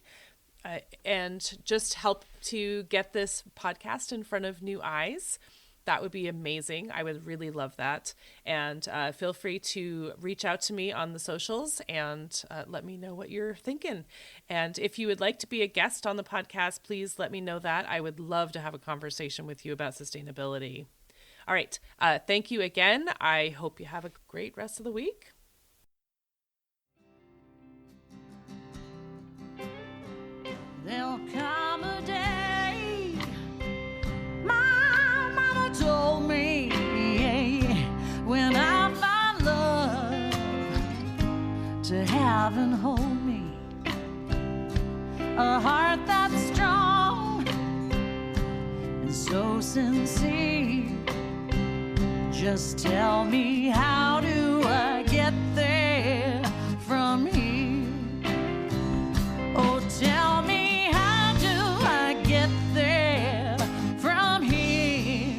[SPEAKER 2] and just help to get this podcast in front of new eyes, that would be amazing. I would really love that. And feel free to reach out to me on the socials and let me know what you're thinking. And if you would like to be a guest on the podcast, please let me know that. I would love to have a conversation with you about sustainability. All right. Thank you again. I hope you have a great rest of the week.
[SPEAKER 4] There'll come a day, my mama told me, when I find love to have and hold me, a heart that's strong and so sincere. Just tell me, how do I get there from here? Oh, tell me, how do I get there from here?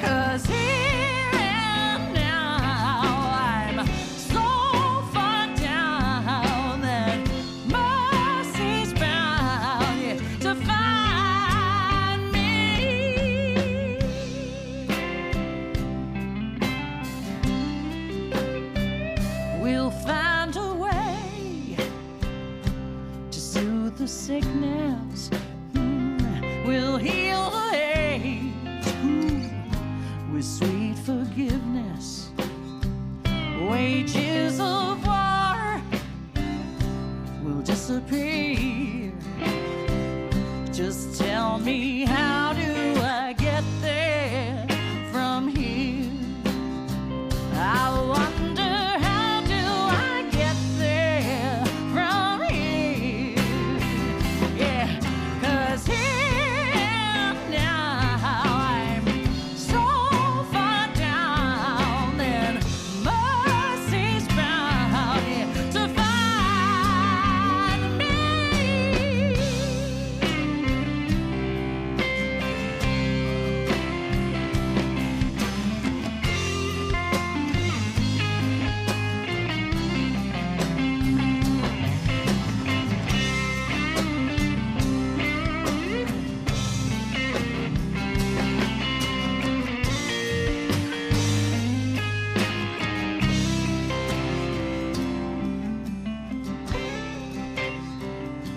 [SPEAKER 4] 'Cause here and now I'm so far down that mercy's bound to find me. We'll find a way to soothe the sickness. We'll heal the age with sweet forgiveness. Wages of war will disappear. Just tell me, how do I get there from here? I wonder, how do I get there from here? Yeah, 'cause here and now I'm so far down that mercy's bound to find me.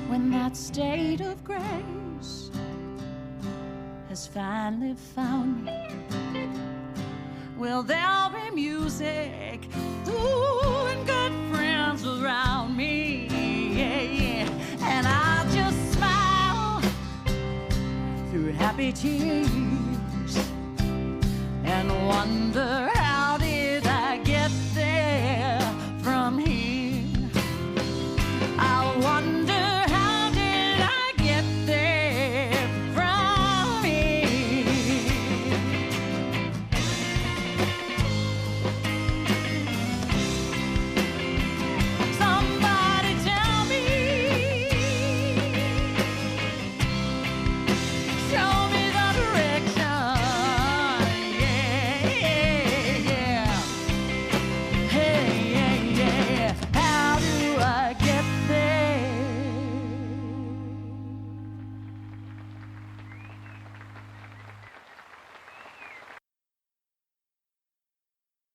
[SPEAKER 4] When that state of grace has finally found me, well, there'll be music, ooh, and good friends around me, yeah. And I'll just smile through happy tears and wonder,